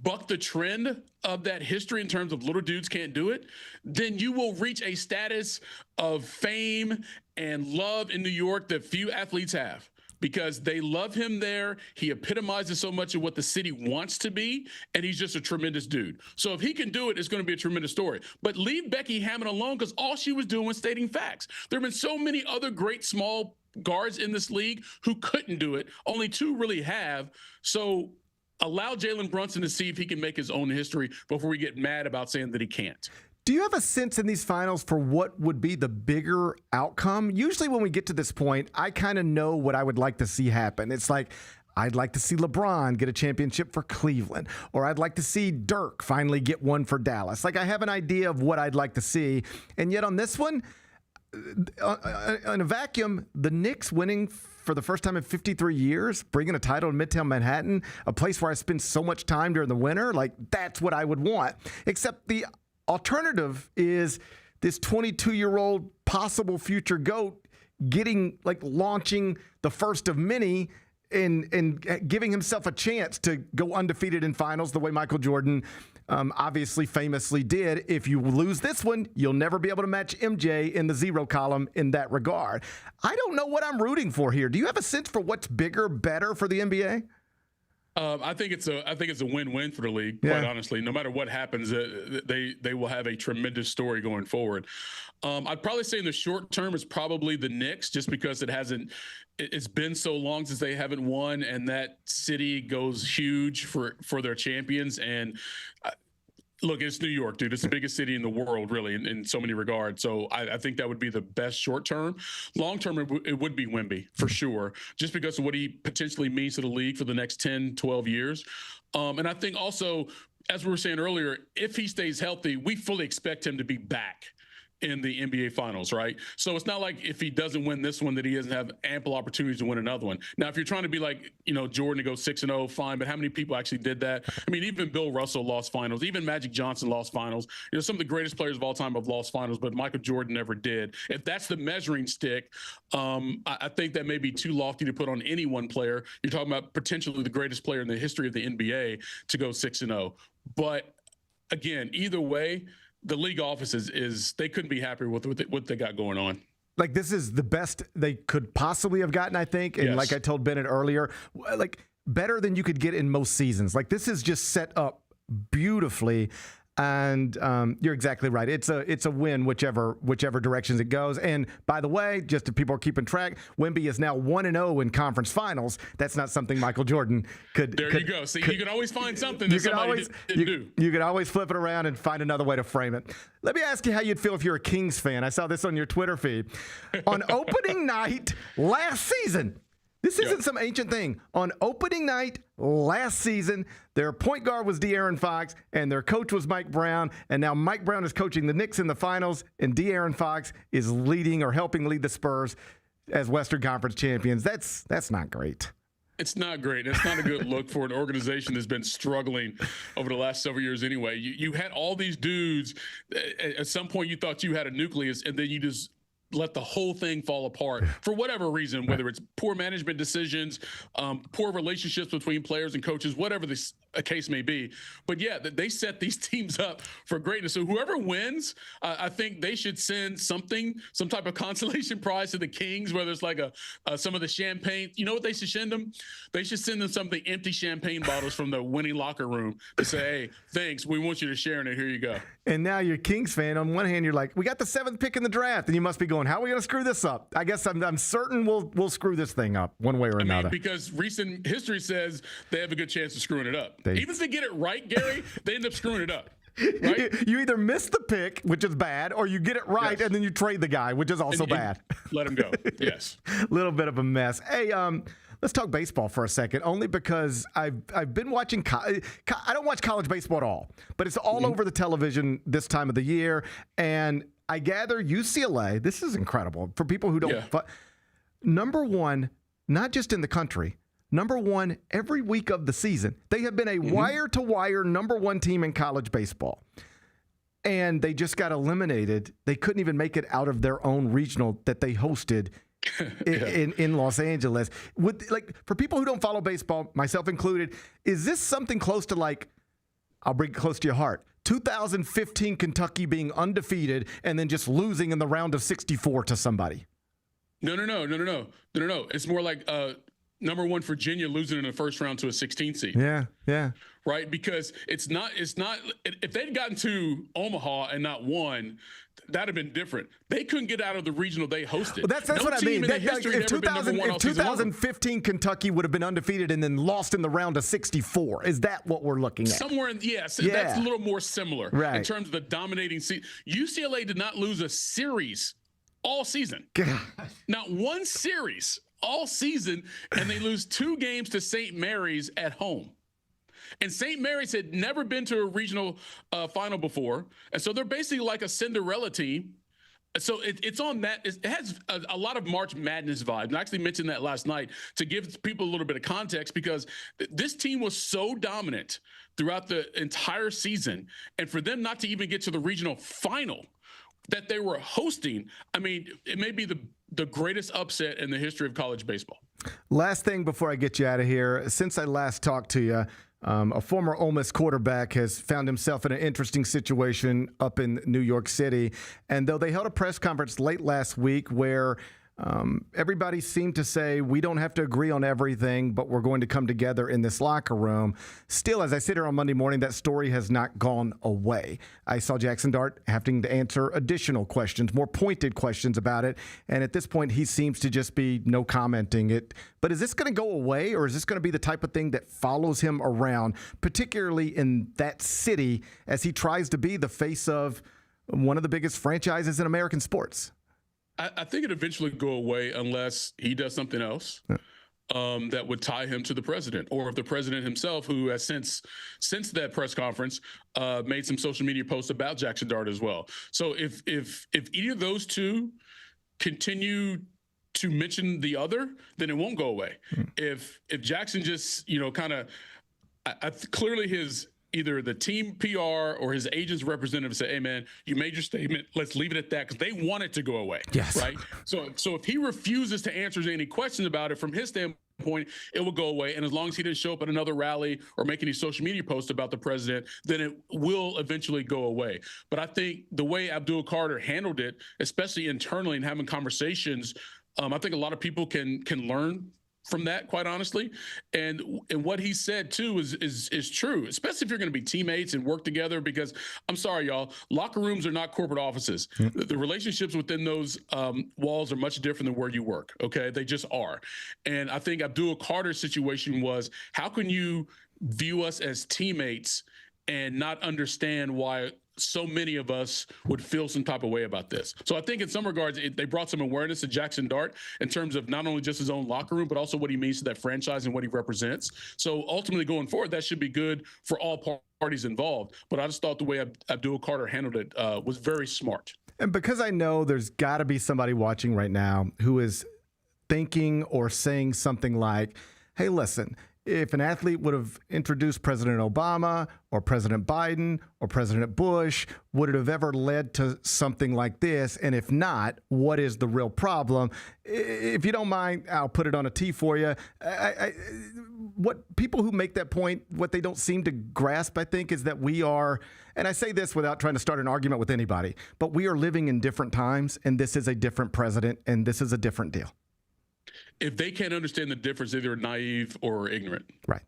buck the trend of that history in terms of little dudes can't do it, then you will reach a status of fame and love in New York that few athletes have, because they love him there. He epitomizes so much of what the city wants to be, and he's just a tremendous dude. So if he can do it, it's going to be a tremendous story. But leave Becky Hammond alone, because all she was doing was stating facts. There have been so many other great small guards in this league who couldn't do it. Only two really have. So allow Jalen Brunson to see if he can make his own history before we get mad about saying that he can't. Do you have a sense in these finals for what would be the bigger outcome? Usually when we get to this point, I kind of know what I would like to see happen. It's like, I'd like to see LeBron get a championship for Cleveland, or I'd like to see Dirk finally get one for Dallas. Like, I have an idea of what I'd like to see. And yet on this one, in a vacuum, the Knicks winning for the first time in 53 years, bringing a title in Midtown Manhattan, a place where I spend so much time during the winter, like, that's what I would want. Except the alternative is this 22-year-old possible future GOAT launching the first of many in giving himself a chance to go undefeated in finals the way Michael Jordan obviously famously did. If you lose this one, you'll never be able to match MJ in the zero column in that regard. I don't know what I'm rooting for here. Do you have a sense for what's bigger, better for the NBA? I think it's a win-win for the league. Quite honestly, no matter what happens, they will have a tremendous story going forward. I'd probably say in the short term it's probably the Knicks, just because it's been so long since they haven't won, and that city goes huge for their champions. And look, it's New York, dude. It's the biggest city in the world, really, in so many regards. So I think that would be the best short term. Long term, it would be Wemby, for sure, just because of what he potentially means to the league for the next 10, 12 years. And I think also, as we were saying earlier, if he stays healthy, we fully expect him to be back in the NBA Finals, right? So it's not like if he doesn't win this one that he doesn't have ample opportunities to win another one. Now, if you're trying to be like, Jordan to go 6-0, fine, but how many people actually did that? I mean, even Bill Russell lost finals. Even Magic Johnson lost finals. Some of the greatest players of all time have lost finals, but Michael Jordan never did. If that's the measuring stick, I think that may be too lofty to put on any one player. You're talking about potentially the greatest player in the history of the NBA to go 6-0. But again, either way, the league offices they couldn't be happier with what they got going on. Like, this is the best they could possibly have gotten, I think. And like I told Bennett earlier, like, better than you could get in most seasons. Like, this is just set up beautifully. And you're exactly right. It's a win whichever directions it goes. And by the way, just if people are keeping track, Wemby is now 1-0 in conference finals. That's not something Michael Jordan could. There you go. See, you can always find something that somebody didn't do. You can always flip it around and find another way to frame it. Let me ask you how you'd feel if you're a Kings fan. I saw this on your Twitter feed. On opening night last season, this isn't some ancient thing. On opening night last season, their point guard was De'Aaron Fox, and their coach was Mike Brown. And now Mike Brown is coaching the Knicks in the finals, and De'Aaron Fox is leading or helping lead the Spurs as Western Conference champions. That's not great. It's not great. It's not a good look for an organization that's been struggling over the last several years anyway. You had all these dudes. At some point, you thought you had a nucleus, and then you just let the whole thing fall apart for whatever reason, whether it's poor management decisions, poor relationships between players and coaches, whatever this case may be. But yeah, they set these teams up for greatness. So whoever wins, I think they should send some type of consolation prize to the Kings, whether it's like some of the champagne. You know what they should send them? They should send them some of the empty champagne bottles from the winning locker room to say, hey, thanks, we want you to share in it. Here you go. And now you're a Kings fan. On one hand, you're like, we got the 7th pick in the draft, and you must be going, how are we going to screw this up? I guess I'm certain we'll screw this thing up one way or another. Because recent history says they have a good chance of screwing it up. Even if they get it right, Gary, they end up screwing it up. Right? You either miss the pick, which is bad, or you get it right, and then you trade the guy, which is also bad. Let him go. Yes. A little bit of a mess. Hey, let's talk baseball for a second, only because I've been watching. I don't watch college baseball at all, but it's all over the television this time of the year, and I gather UCLA. This is incredible for people who don't. Number one, not just in the country. Number one every week of the season. They have been a wire-to-wire number one team in college baseball. And they just got eliminated. They couldn't even make it out of their own regional that they hosted in Los Angeles. For people who don't follow baseball, myself included, is this something close to I'll bring it close to your heart, 2015 Kentucky being undefeated and then just losing in the round of 64 to somebody? No. It's more like number one Virginia losing in the first round to a 16 seed. Yeah. Right? Because it's not if they'd gotten to Omaha and not won, that'd have been different. They couldn't get out of the regional they hosted. Well, that's what I mean. If 2015 Kentucky would have been undefeated and then lost in the round of 64, is that what we're looking at? Somewhere in that's a little more similar in terms of the dominating seed. UCLA did not lose a series all season. Gosh. Not one series all season, and they lose 2 games to St. Mary's at home. And St. Mary's had never been to a regional final before, and so they're basically like a Cinderella team. So it's on that. It has a lot of March Madness vibes. And I actually mentioned that last night to give people a little bit of context, because this team was so dominant throughout the entire season, and for them not to even get to the regional final that they were hosting, I mean, it may be the greatest upset in the history of college baseball. Last thing before I get you out of here. Since I last talked to you, a former Ole Miss quarterback has found himself in an interesting situation up in New York City. And though they held a press conference late last week where everybody seemed to say we don't have to agree on everything, but we're going to come together in this locker room. Still, as I sit here on Monday morning, that story has not gone away. I saw Jackson Dart having to answer additional questions, more pointed questions about it. And at this point, he seems to just be no commenting it. But is this going to go away, or is this going to be the type of thing that follows him around, particularly in that city as he tries to be the face of one of the biggest franchises in American sports? I think it eventually go away unless he does something else that would tie him to the president, or if the president himself, who has since that press conference made some social media posts about Jackson Dart as well. So if either of those two continue to mention the other, then it won't go away. If Jackson just kind of clearly his either the team PR or his agent's representative say, hey, man, you made your statement. Let's leave it at that, because they want it to go away. Yes. Right? So if he refuses to answer any questions about it from his standpoint, it will go away. And as long as he didn't show up at another rally or make any social media posts about the president, then it will eventually go away. But I think the way Abdul Carter handled it, especially internally and having conversations, I think a lot of people can learn from that, quite honestly. And what he said too is true, especially if you're going to be teammates and work together, because I'm sorry, y'all, locker rooms are not corporate offices. The relationships within those walls are much different than where you work. Okay. They just are. And I think Abdul Carter's situation was, how can you view us as teammates and not understand why so many of us would feel some type of way about this? So I think in some regards, they brought some awareness to Jackson Dart in terms of not only just his own locker room, but also what he means to that franchise and what he represents. So ultimately going forward, that should be good for all parties involved. But I just thought the way Abdul Carter handled it was very smart. And because I know there's got to be somebody watching right now who is thinking or saying something like, hey, listen, if an athlete would have introduced President Obama or President Biden or President Bush, would it have ever led to something like this? And if not, what is the real problem? If you don't mind, I'll put it on a tee for you. What people who make that point, what they don't seem to grasp, I think, is that we are, and I say this without trying to start an argument with anybody, but we are living in different times, and this is a different president, and this is a different deal. If they can't understand the difference, they're naive or ignorant. Right.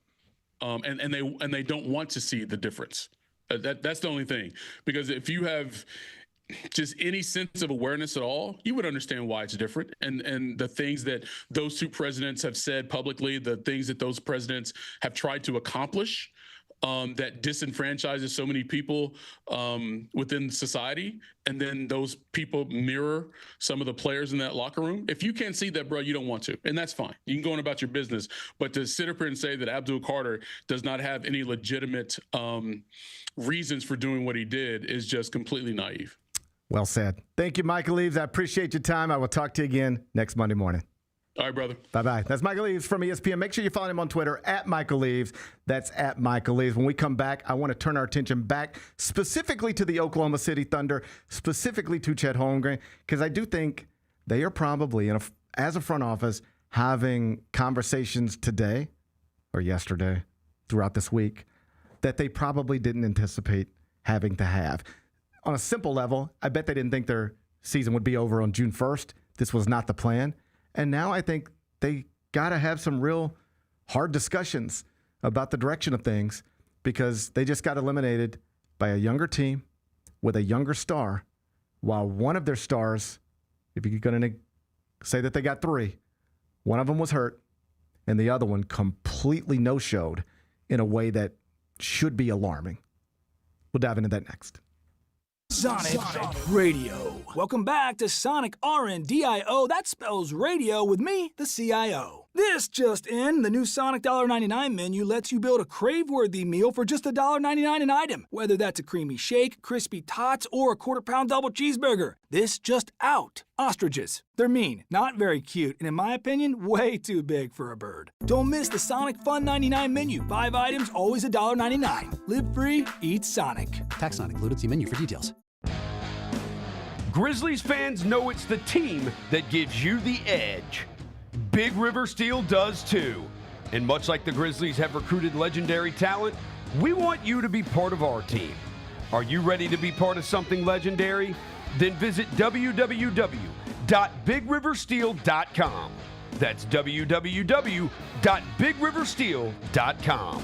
And they don't want to see the difference. That's the only thing. Because if you have just any sense of awareness at all, you would understand why it's different. And the things that those two presidents have said publicly, the things that those presidents have tried to accomplish, that disenfranchises so many people within society, and then those people mirror some of the players in that locker room. If you can't see that, bro, you don't want to, and that's fine. You can go on about your business, but to sit up here and say that Abdul Carter does not have any legitimate reasons for doing what he did is just completely naive. Well said. Thank you, Michael Eaves. I appreciate your time. I will talk to you again next Monday morning. All right, brother. Bye-bye. That's Michael Eaves from ESPN. Make sure you follow him on Twitter, @Michael Eaves. That's @Michael Eaves. When we come back, I want to turn our attention back specifically to the Oklahoma City Thunder, specifically to Chet Holmgren, because I do think they are probably, as a front office, having conversations today or yesterday throughout this week that they probably didn't anticipate having to have. On a simple level, I bet they didn't think their season would be over on June 1st. This was not the plan. And now I think they got to have some real hard discussions about the direction of things, because they just got eliminated by a younger team with a younger star, while one of their stars, if you're going to say that they got three, one of them was hurt and the other one completely no-showed in a way that should be alarming. We'll dive into that next. Sonic Radio. Welcome back to Sonic RNDIO. That spells radio with me, the CIO. This just in, the new Sonic $1.99 menu lets you build a crave-worthy meal for just $1.99 an item, whether that's a creamy shake, crispy tots, or a quarter-pound double cheeseburger. This just out. Ostriches. They're mean, not very cute, and in my opinion, way too big for a bird. Don't miss the Sonic Fun 99 menu. 5 items, always $1.99. Live free, eat Sonic. Tax not included. See menu for details. Grizzlies fans know it's the team that gives you the edge. Big River Steel does too. And much like the Grizzlies have recruited legendary talent, we want you to be part of our team. Are you ready to be part of something legendary? Then visit www.bigriversteel.com. That's www.bigriversteel.com.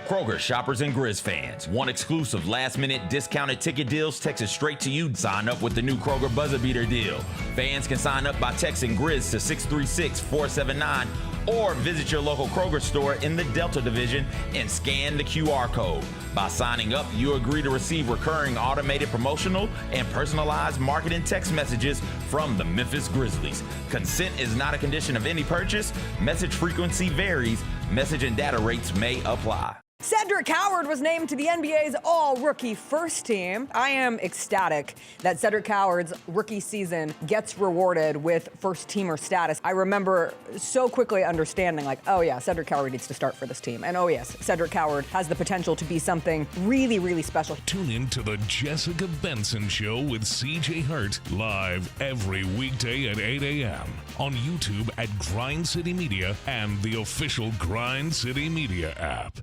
Kroger shoppers and Grizz fans. Want exclusive last-minute discounted ticket deals texted straight to you? Sign up with the new Kroger Buzzer Beater deal. Fans can sign up by texting Grizz to 636-479 or visit your local Kroger store in the Delta Division and scan the QR code. By signing up, you agree to receive recurring automated promotional and personalized marketing text messages from the Memphis Grizzlies. Consent is not a condition of any purchase. Message frequency varies. Message and data rates may apply. Cedric Howard was named to the NBA's all-rookie first team. I am ecstatic that Cedric Howard's rookie season gets rewarded with first-teamer status. I remember so quickly understanding, like, oh yeah, Cedric Howard needs to start for this team. And oh yes, Cedric Howard has the potential to be something really, really special. Tune in to the Jessica Benson Show with CJ Hurt, live every weekday at 8 a.m. on YouTube at Grind City Media and the official Grind City Media app.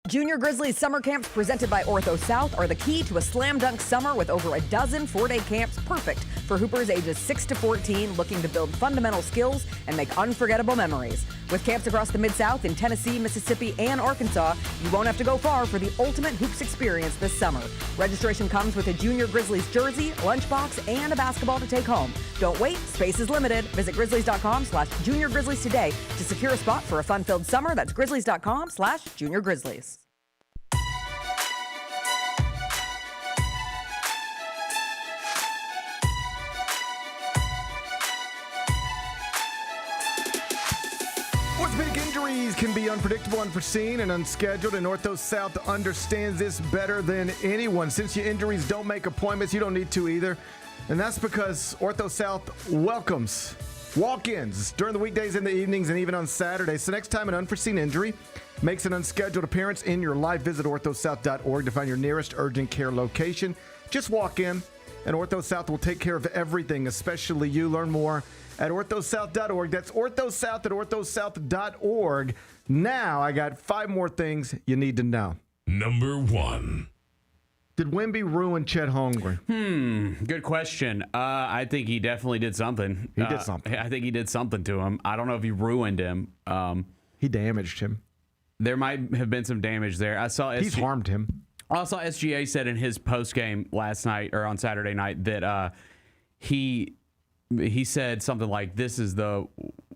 Junior Grizzlies summer camps presented by Ortho South are the key to a slam dunk summer with over a dozen 4-day camps perfect for hoopers ages 6 to 14 looking to build fundamental skills and make unforgettable memories. With camps across the Mid-South in Tennessee, Mississippi, and Arkansas, you won't have to go far for the ultimate hoops experience this summer. Registration comes with a Junior Grizzlies jersey, lunchbox, and a basketball to take home. Don't wait, space is limited. Visit grizzlies.com/Junior Grizzlies today to secure a spot for a fun-filled summer. That's grizzlies.com/Junior Grizzlies. Orthopedic injuries can be unpredictable, unforeseen, and unscheduled, and Ortho South understands this better than anyone. Since your injuries don't make appointments, you don't need to either. And that's because Ortho South welcomes walk-ins during the weekdays and the evenings and even on Saturdays. So next time an unforeseen injury makes an unscheduled appearance in your life, visit orthosouth.org to find your nearest urgent care location. Just walk in, and Ortho South will take care of everything, especially you. Learn more at orthosouth.org. That's orthosouth at orthosouth.org. Now I got 5 more things you need to know. Number 1. Did Wemby ruin Chet Holmgren? Good question. I think he definitely did something. He did something. I think he did something to him. I don't know if he ruined him. He damaged him. There might have been some damage there. He's harmed him. I saw SGA said in his post game last night or on Saturday night that he said something like, "This is the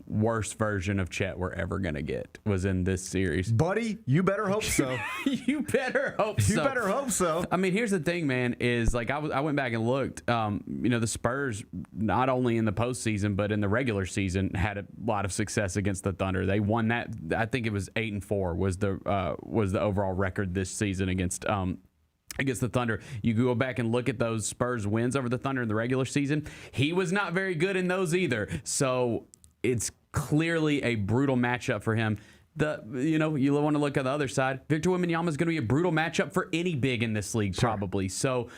worst version of Chet we're ever going to get," was in this series. Buddy, you better hope so. You better hope so. You better hope so. I mean, here's the thing, man, is like I went back and looked. The Spurs, not only in the postseason, but in the regular season, had a lot of success against the Thunder. They won that. I think it was 8-4 was the overall record this season against the Thunder. You go back and look at those Spurs wins over the Thunder in the regular season. He was not very good in those either. So it's clearly a brutal matchup for him. You want to look at the other side. Victor Wembanyama is going to be a brutal matchup for any big in this league, probably. So,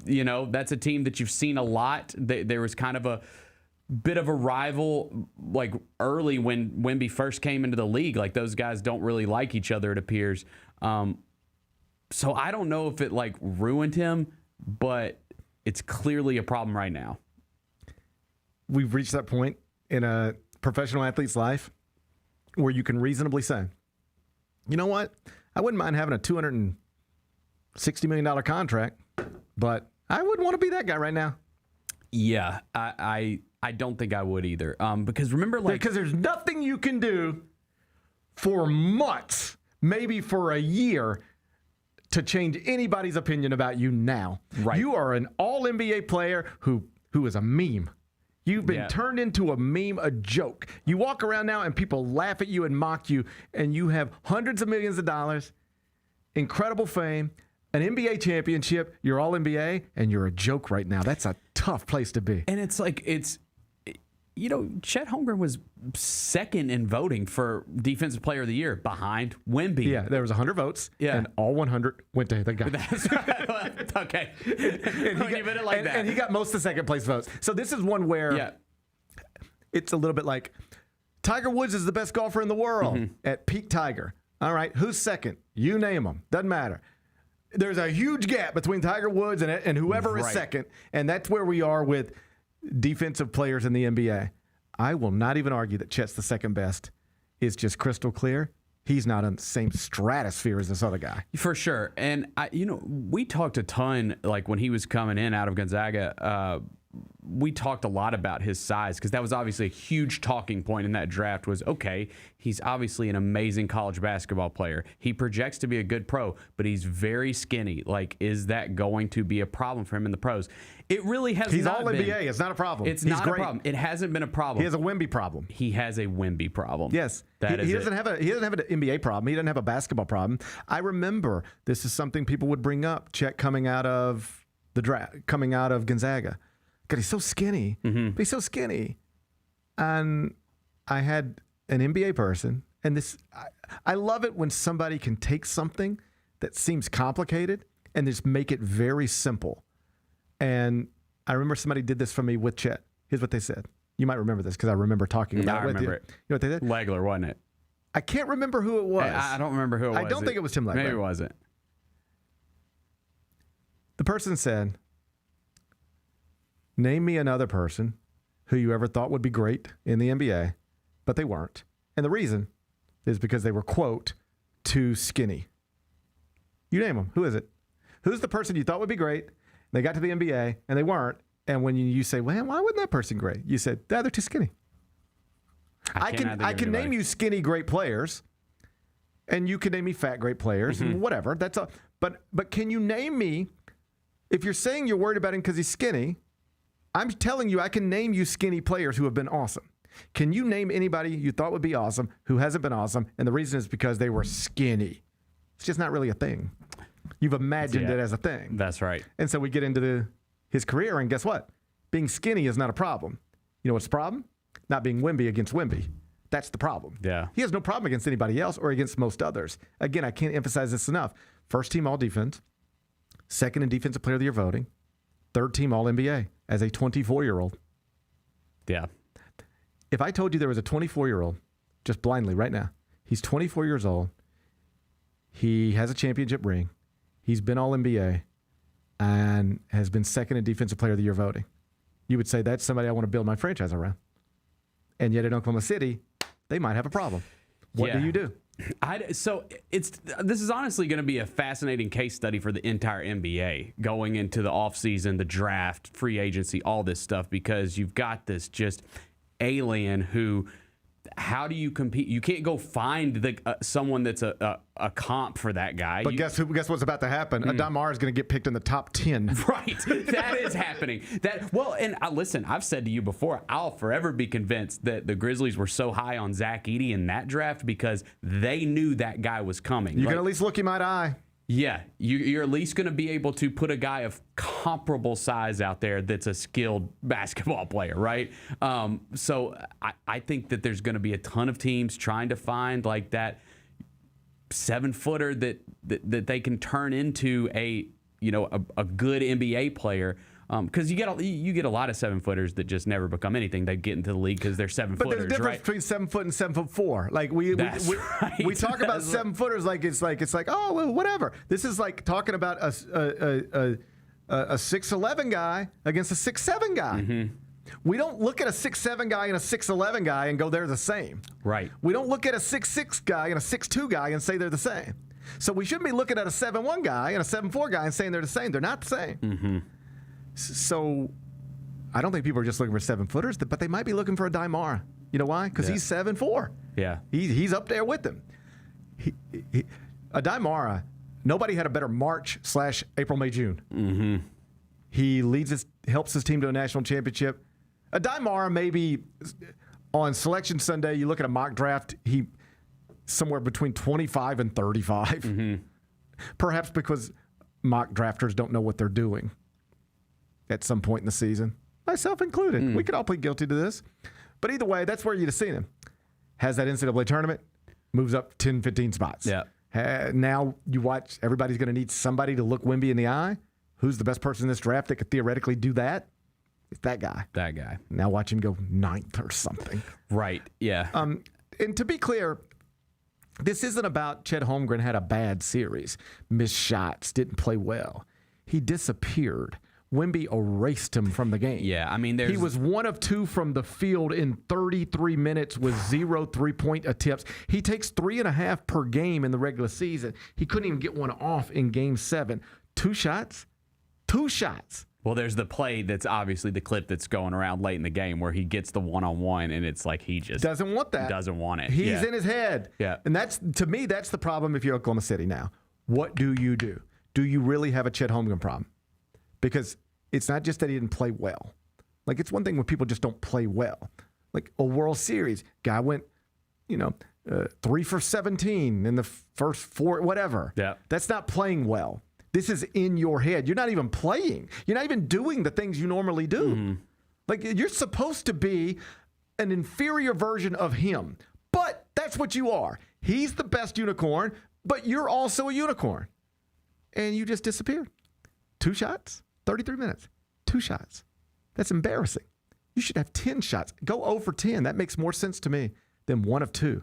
that's a team that you've seen a lot. There was kind of a bit of a rival, like early when Wemby first came into the league. Like those guys don't really like each other, it appears. So I don't know if it like ruined him, but it's clearly a problem right now. We've reached that point in a professional athlete's life where you can reasonably say, you know what? I wouldn't mind having a $260 million contract, but I wouldn't want to be that guy right now. Yeah, I don't think I would either. Because remember, because there's nothing you can do for months, maybe for a year, to change anybody's opinion about you now. Right. You are an all-NBA player who is a meme. You've been turned into a meme, a joke. You walk around now and people laugh at you and mock you, and you have hundreds of millions of dollars, incredible fame, an NBA championship, you're all NBA, and you're a joke right now. That's a tough place to be. And it's like, Chet Holmgren was second in voting for Defensive Player of the Year behind Wemby. Yeah, there was 100 votes, and all 100 went to the guy. That's right. Okay. And he got most of the second place votes. So this is one where it's a little bit like Tiger Woods is the best golfer in the world at peak Tiger. All right, who's second? You name them. Doesn't matter. There's a huge gap between Tiger Woods and whoever is second, and that's where we are with defensive players in the NBA. I will not even argue that Chet's the second best. It's just crystal clear. He's not in the same stratosphere as this other guy. For sure. And, we talked a ton, like when he was coming in out of Gonzaga, we talked a lot about his size because that was obviously a huge talking point in that draft was, okay, he's obviously an amazing college basketball player. He projects to be a good pro, but he's very skinny. Like, is that going to be a problem for him in the pros? It really has He's not all been. NBA. It's not a problem. It's He's not great. a problem. It hasn't been a problem. He has a Wemby problem. He has a Wemby problem. Yes. He doesn't have an NBA problem. He doesn't have a basketball problem. I remember this is something people would bring up. Chet coming out of the draft, coming out of Gonzaga. God, he's so skinny. But he's so skinny. And I had an NBA person, and I love it when somebody can take something that seems complicated and just make it very simple. And I remember somebody did this for me with Chet. Here's what they said. You might remember this because I remember talking about it with you. I remember it. You know what they did? Legler, wasn't it? I can't remember who it was. I don't remember who it was. I don't think it was Tim Legler. Maybe it wasn't. The person said, name me another person who you ever thought would be great in the NBA, but they weren't. And the reason is because they were, quote, too skinny. You name them. Who is it? Who's the person you thought would be great? They got to the NBA, and they weren't. And when you say, well, why wasn't that person great? You said, they're too skinny. I can name you skinny great players, and you can name me fat great players, and whatever. That's all. But can you name me, if you're saying you're worried about him because he's skinny, I'm telling you I can name you skinny players who have been awesome. Can you name anybody you thought would be awesome who hasn't been awesome? And the reason is because they were skinny. It's just not really a thing. You've imagined it as a thing. That's right. And so we get into his career, and guess what? Being skinny is not a problem. You know what's the problem? Not being Wemby against Wemby. That's the problem. Yeah. He has no problem against anybody else or against most others. Again, I can't emphasize this enough. First team all defense, second in defensive player of the year voting, third team all NBA as a 24-year-old. Yeah. If I told you there was a 24-year-old, just blindly right now, he's 24 years old, he has a championship ring, he's been all NBA, and has been second in defensive player of the year voting, you would say that's somebody I want to build my franchise around. And yet in Oklahoma City, they might have a problem. What do you do? So this is honestly going to be a fascinating case study for the entire NBA going into the offseason, the draft, free agency, all this stuff, because you've got this just alien who, how do you compete? You can't go find someone that's a comp for that guy. But guess what's about to happen? Adamar is going to get picked in the top 10. Right. That is happening. And listen, I've said to you before, I'll forever be convinced that the Grizzlies were so high on Zach Edey in that draft because they knew that guy was coming. You can at least look him eye to eye. Yeah, you're at least going to be able to put a guy of comparable size out there that's a skilled basketball player, right? So I think that there's going to be a ton of teams trying to find like that 7-footer that they can turn into a good NBA player. Because you get a lot of 7-footers that just never become anything. They get into the league because they're 7-footers, but there's a difference right? between 7 foot and 7'4". Like we talk about 7-footers like it's like oh well, whatever. This is like talking about a 6'11" guy against a 6'7" guy. We don't look at a 6'7" guy and a 6'11" guy and go they're the same. Right. We don't look at a 6'6" guy and a 6'2" guy and say they're the same. So we shouldn't be looking at a 7'1" guy and a 7'4" guy and saying they're the same. They're not the same. So I don't think people are just looking for 7-footers, but they might be looking for a Damara. You know why? Because he's 7'4". Yeah. He's up there with them. A Damara, nobody had a better March/April, May, June. He helps his team to a national championship. A Damara, maybe on Selection Sunday, you look at a mock draft, he somewhere between 25 and 35. Perhaps because mock drafters don't know what they're doing at some point in the season, myself included. We could all plead guilty to this. But either way, that's where you'd have seen him. Has that NCAA tournament, moves up 10, 15 spots. Yeah. Now you watch, everybody's going to need somebody to look Wemby in the eye. Who's the best person in this draft that could theoretically do that? It's that guy. That guy. Now watch him go 9th or something. Right, yeah. And to be clear, this isn't about Chet Holmgren had a bad series, missed shots, didn't play well. He disappeared. Wemby erased him from the game. Yeah, I mean, he was 1 of 2 from the field in 33 minutes with 0 3-point attempts. He takes 3.5 per game in the regular season. He couldn't even get one off in Game 7. 2 shots? 2 shots. Well, there's the play that's obviously the clip that's going around late in the game where he gets the one-on-one, and it's like he just doesn't want that. Doesn't want it. He's in his head. Yeah. And that's, to me, that's the problem if you're Oklahoma City now. What do you do? Do you really have a Chet Holmgren problem? Because it's not just that he didn't play well. Like, it's one thing when people just don't play well. Like a World Series, guy went, 3 for 17 in the first 4, whatever. Yeah. That's not playing well. This is in your head. You're not even playing. You're not even doing the things you normally do. Mm-hmm. Like, you're supposed to be an inferior version of him. But that's what you are. He's the best unicorn, but you're also a unicorn. And you just disappeared. 2 shots, 33 minutes. 2 shots. That's embarrassing. You should have 10 shots. Go 0 for 10. That makes more sense to me than 1 of 2.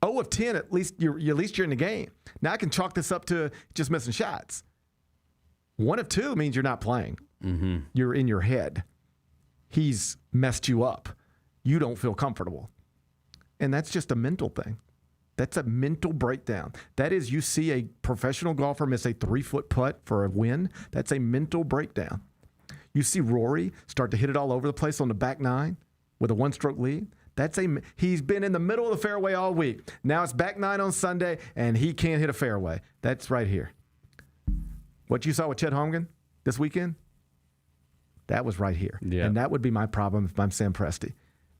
0 of 10, at least you're in the game. Now I can chalk this up to just missing shots. 1 of 2 means you're not playing. Mm-hmm. You're in your head. He's messed you up. You don't feel comfortable. And that's just a mental thing. That's a mental breakdown. That is, you see a professional golfer miss a 3-foot putt for a win. That's a mental breakdown. You see Rory start to hit it all over the place on the back 9 with a 1-stroke lead. He's been in the middle of the fairway all week. Now it's back 9 on Sunday, and he can't hit a fairway. That's right here. What you saw with Chet Holmgren this weekend, that was right here. Yeah. And that would be my problem if I'm Sam Presti.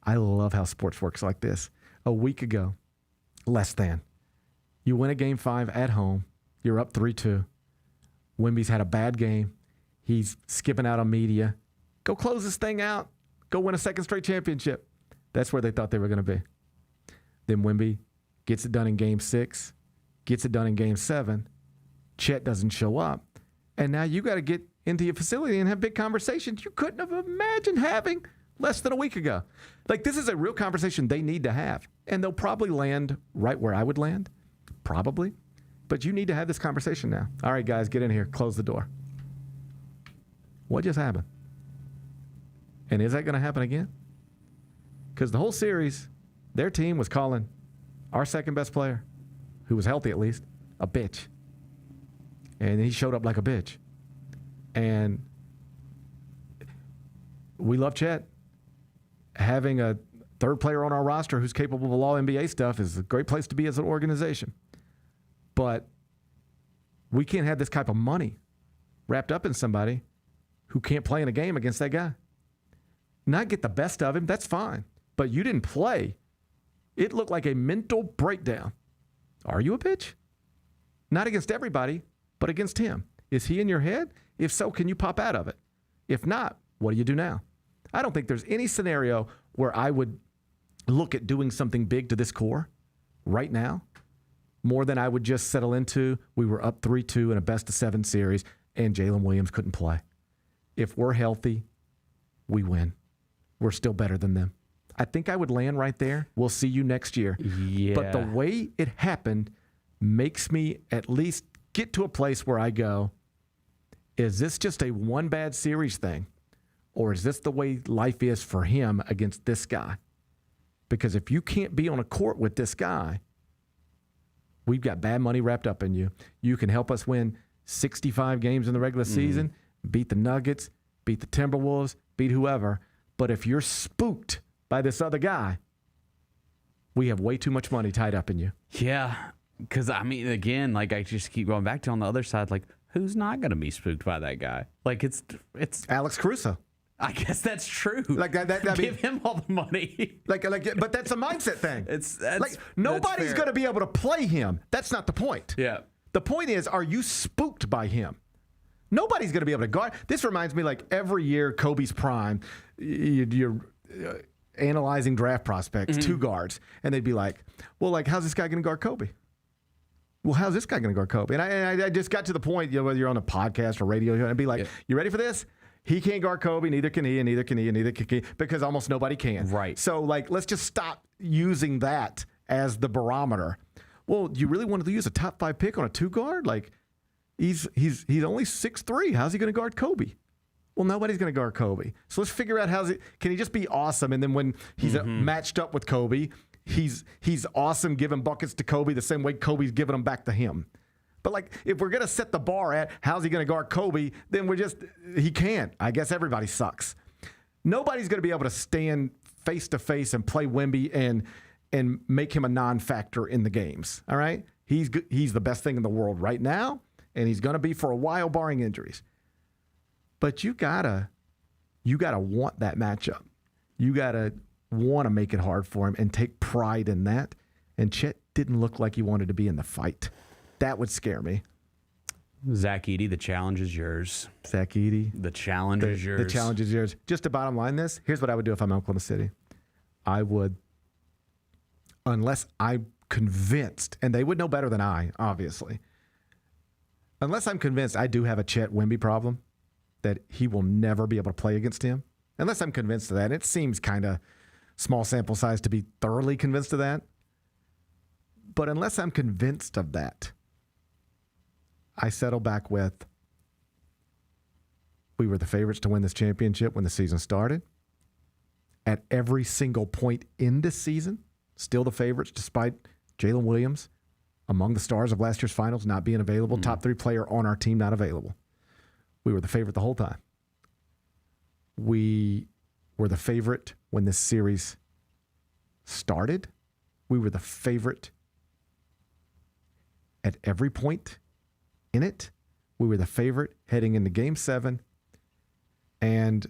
I love how sports works like this. A week ago, less than, you win a Game 5 at home. You're up 3-2. Wemby's had a bad game. He's skipping out on media. Go close this thing out. Go win a 2nd straight championship. That's where they thought they were going to be. Then Wemby gets it done in Game 6, gets it done in Game 7. Chet doesn't show up. And now you got to get into your facility and have big conversations you couldn't have imagined having less than a week ago. Like, this is a real conversation they need to have. And they'll probably land right where I would land. Probably. But you need to have this conversation now. All right, guys, get in here. Close the door. What just happened? And is that going to happen again? Because the whole series, their team was calling our second best player, who was healthy at least, a bitch. And he showed up like a bitch. And we love Chet. Having a third player on our roster who's capable of all NBA stuff is a great place to be as an organization. But we can't have this type of money wrapped up in somebody who can't play in a game against that guy. Not get the best of him, that's fine. But you didn't play. It looked like a mental breakdown. Are you a bitch? Not against everybody, but against him. Is he in your head? If so, can you pop out of it? If not, what do you do now? I don't think there's any scenario where I would look at doing something big to this core right now more than I would just settle into we were up 3-2 in a best-of-7 series and Jalen Williams couldn't play. If we're healthy, we win. We're still better than them. I think I would land right there. We'll see you next year. Yeah. But the way it happened makes me at least get to a place where I go, is this just a one bad series thing? Or is this the way life is for him against this guy? Because if you can't be on a court with this guy, we've got bad money wrapped up in you. You can help us win 65 games in the regular season, beat the Nuggets, beat the Timberwolves, beat whoever. But if you're spooked by this other guy, we have way too much money tied up in you. Yeah, because, I mean, again, like, I just keep going back to on the other side, like, who's not going to be spooked by that guy? Like, it's Alex Caruso. I guess that's true. Like that Give him all the money. But that's a mindset thing. That's nobody's going to be able to play him. That's not the point. Yeah. The point is, are you spooked by him? Nobody's going to be able to guard. This reminds me, like, every year, Kobe's prime, you're analyzing draft prospects, two guards, and they'd be like, well, like, how's this guy going to guard Kobe? Well, how's this guy going to guard Kobe? And I just got to the point, whether you're on a podcast or radio, and I'd be like, you ready for this? He can't guard Kobe, neither can he, and neither can he, and neither can he, because almost nobody can. Right. So, like, let's just stop using that as the barometer. Well, do you really want to use a top 5 pick on a 2-guard? Like, he's only 6'3". How's he going to guard Kobe? Well, nobody's going to guard Kobe. So let's figure out can he just be awesome? And then when he's matched up with Kobe, he's awesome giving buckets to Kobe the same way Kobe's giving them back to him. But, like, if we're going to set the bar at how's he going to guard Kobe, then he can't. I guess everybody sucks. Nobody's going to be able to stand face-to-face and play Wemby and make him a non-factor in the games, all right? He's the best thing in the world right now, and he's going to be for a while, barring injuries. But you gotta want that matchup. You got to want to make it hard for him and take pride in that. And Chet didn't look like he wanted to be in the fight. That would scare me. Zach Edey, the challenge is yours. Zach Edey. The challenge is yours. The challenge is yours. Just to bottom line this, here's what I would do if I'm in Oklahoma City. I would, unless I'm convinced, and they would know better than I, obviously. Unless I'm convinced I do have a Chet Wemby problem, that he will never be able to play against him. Unless I'm convinced of that. And it seems kind of small sample size to be thoroughly convinced of that. But unless I'm convinced of that, I settle back with, we were the favorites to win this championship when the season started. At every single point in this season, still the favorites despite Jalen Williams, among the stars of last year's finals, not being available, top 3 player on our team not available. We were the favorite the whole time. We were the favorite when this series started. We were the favorite at every point in it. We were the favorite heading into Game 7. And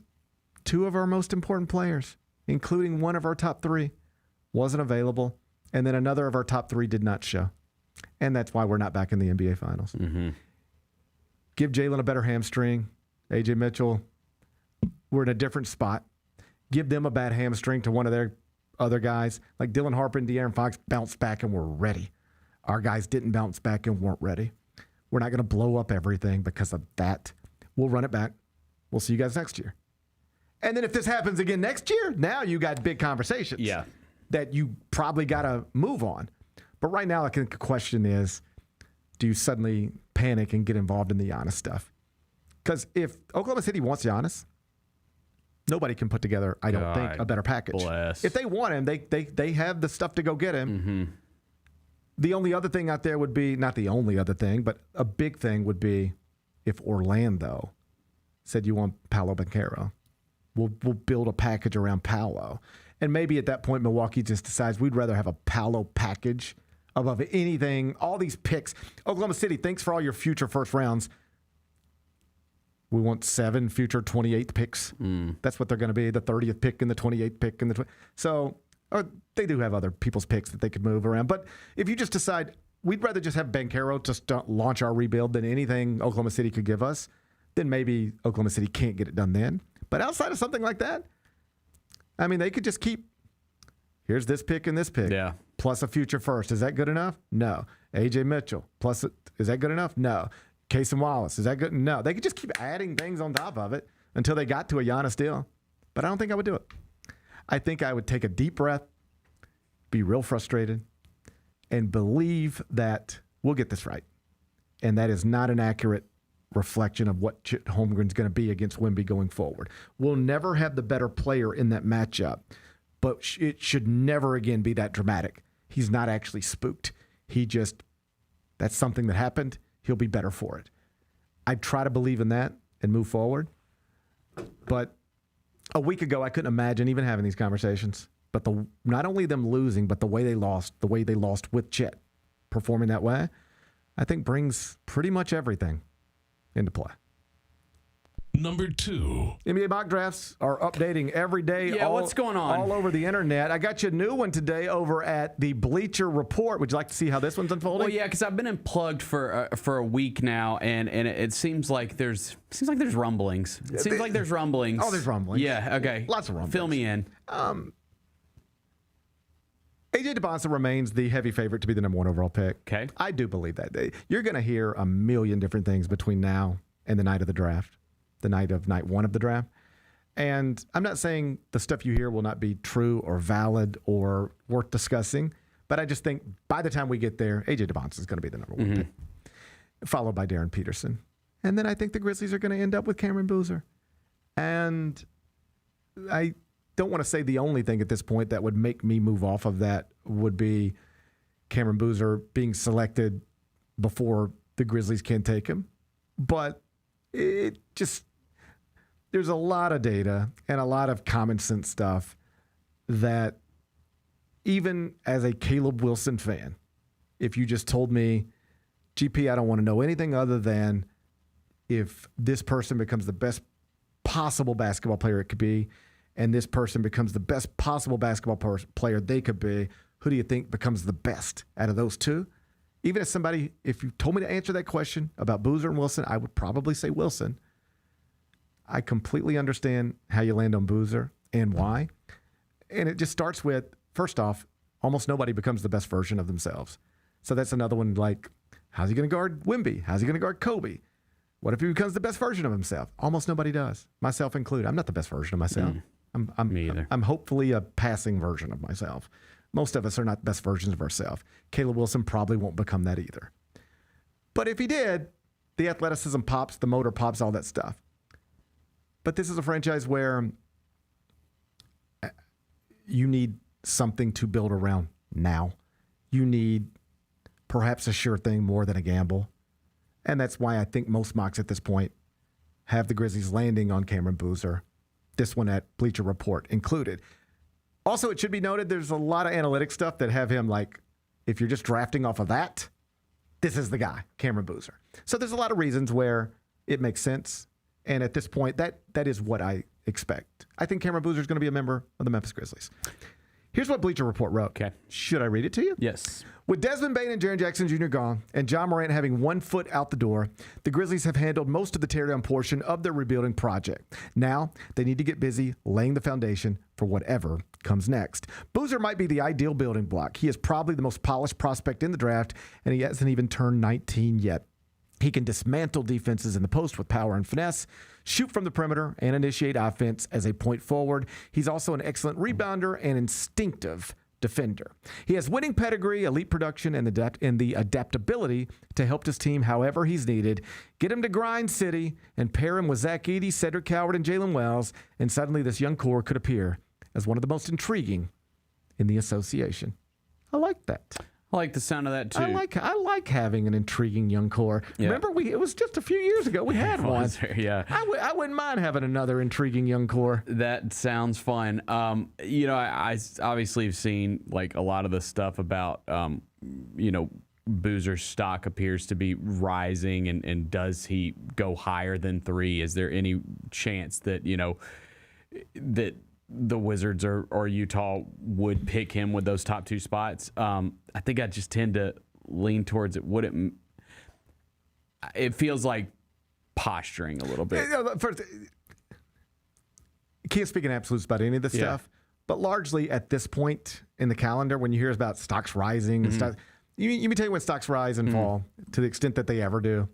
2 of our most important players, including one of our top 3, wasn't available. And then another of our top 3 did not show. And that's why we're not back in the NBA Finals. Give Jalen a better hamstring. A.J. Mitchell, we're in a different spot. Give them a bad hamstring to one of their other guys. Like Dylan Harper and De'Aaron Fox bounced back and were ready. Our guys didn't bounce back and weren't ready. We're not going to blow up everything because of that. We'll run it back. We'll see you guys next year. And then if this happens again next year, now you got big conversations that you probably got to move on. But right now, I think the question is, do you suddenly panic and get involved in the Giannis stuff? Because if Oklahoma City wants Giannis, nobody can put together, I don't think, a better package. If they want him, they have the stuff to go get him. The only other thing out there would be, not the only other thing, but a big thing would be if Orlando said you want Paolo Banchero. We'll build a package around Paolo. And maybe at that point, Milwaukee just decides we'd rather have a Paolo package above anything. All these picks. Oklahoma City, thanks for all your future first rounds. We want 7 future 28th picks. That's what they're going to be, the 30th pick and the 28th pick. So they do have other people's picks that they could move around. But if you just decide we'd rather just have Banchero to launch our rebuild than anything Oklahoma City could give us, then maybe Oklahoma City can't get it done then. But outside of something like that, I mean, they could just keep, here's this pick and this pick. Plus a future first. Is that good enough? No. A.J. Mitchell. Plus, is that good enough? No. Casey Wallace. Is that good? No. They could just keep adding things on top of it until they got to a Giannis deal. But I don't think I would do it. I think I would take a deep breath, be real frustrated, and believe that we'll get this right. And that is not an accurate reflection of what Chet Holmgren's going to be against Wemby going forward. We'll never have the better player in that matchup, but it should never again be that dramatic. He's not actually spooked. That's something that happened. He'll be better for it. I'd try to believe in that and move forward. But a week ago, I couldn't imagine even having these conversations. But not only them losing, but the way they lost with Chet performing that way, I think brings pretty much everything into play. Number 2. NBA mock drafts are updating every day. What's going on? All over the internet. I got you a new one today over at the Bleacher Report. Would you like to see how this one's unfolding? Well, yeah, because I've been unplugged for a week now, and it seems like there's rumblings. It seems like there's rumblings. Oh, there's rumblings. Yeah. Okay. Lots of rumblings. Fill me in. AJ DeBonsa remains the heavy favorite to be the number 1 overall pick. Okay. I do believe that. You're going to hear a million different things between now and the night of the draft, the night of night 1 of the draft. And I'm not saying the stuff you hear will not be true or valid or worth discussing, but I just think by the time we get there, AJ DeBonsa is going to be the number 1 pick, followed by Darren Peterson. And then I think the Grizzlies are going to end up with Cameron Boozer. And I don't want to say the only thing at this point that would make me move off of that would be Cameron Boozer being selected before the Grizzlies can take him. But it just, there's a lot of data and a lot of common sense stuff that even as a Caleb Wilson fan, if you just told me, GP, I don't want to know anything other than if this person becomes the best possible basketball player it could be, and this person becomes the best possible basketball player they could be, who do you think becomes the best out of those two? Even as somebody, if you told me to answer that question about Boozer and Wilson, I would probably say Wilson. I completely understand how you land on Boozer and why. And it just starts with, first off, almost nobody becomes the best version of themselves. So that's another one like, how's he going to guard Wemby? How's he going to guard Kobe? What if he becomes the best version of himself? Almost nobody does, myself included. I'm not the best version of myself. Me either. I'm hopefully a passing version of myself. Most of us are not best versions of ourselves. Caleb Wilson probably won't become that either. But if he did, the athleticism pops, the motor pops, all that stuff. But this is a franchise where you need something to build around now. You need perhaps a sure thing more than a gamble. And that's why I think most mocks at this point have the Grizzlies landing on Cameron Boozer. This one at Bleacher Report included. Also, it should be noted there's a lot of analytic stuff that have him like, if you're just drafting off of that, this is the guy, Cameron Boozer. So there's a lot of reasons where it makes sense. And at this point, that is what I expect. I think Cameron Boozer is going to be a member of the Memphis Grizzlies. Here's what Bleacher Report wrote. Okay. Should I read it to you? Yes. With Desmond Bane and Jaren Jackson Jr. gone and John Morant having 1 foot out the door, the Grizzlies have handled most of the teardown portion of their rebuilding project. Now, they need to get busy laying the foundation for whatever comes next. Boozer might be the ideal building block. He is probably the most polished prospect in the draft, and he hasn't even turned 19 yet. He can dismantle defenses in the post with power and finesse, shoot from the perimeter, and initiate offense as a point forward. He's also an excellent rebounder and instinctive defender. He has winning pedigree, elite production, and the adaptability to help his team however he's needed. Get him to Grind City and pair him with Zach Edey, Cedric Howard, and Jalen Wells, and suddenly this young core could appear as one of the most intriguing in the association. I like that. I like the sound of that too. I like having an intriguing young core. Yeah. Remember, it was just a few years ago we had one. Yeah, I wouldn't mind having another intriguing young core. That sounds fun. I obviously have seen like a lot of the stuff about Boozer's stock appears to be rising, and does he go higher than 3? Is there any chance that that the Wizards or Utah would pick him with those top 2 spots? I think I just tend to lean towards it. It feels like posturing a little bit. First, can't speak in absolutes about any of this stuff, but largely at this point in the calendar, when you hear about stocks rising and stuff, you may tell you when stocks rise and fall to the extent that they ever do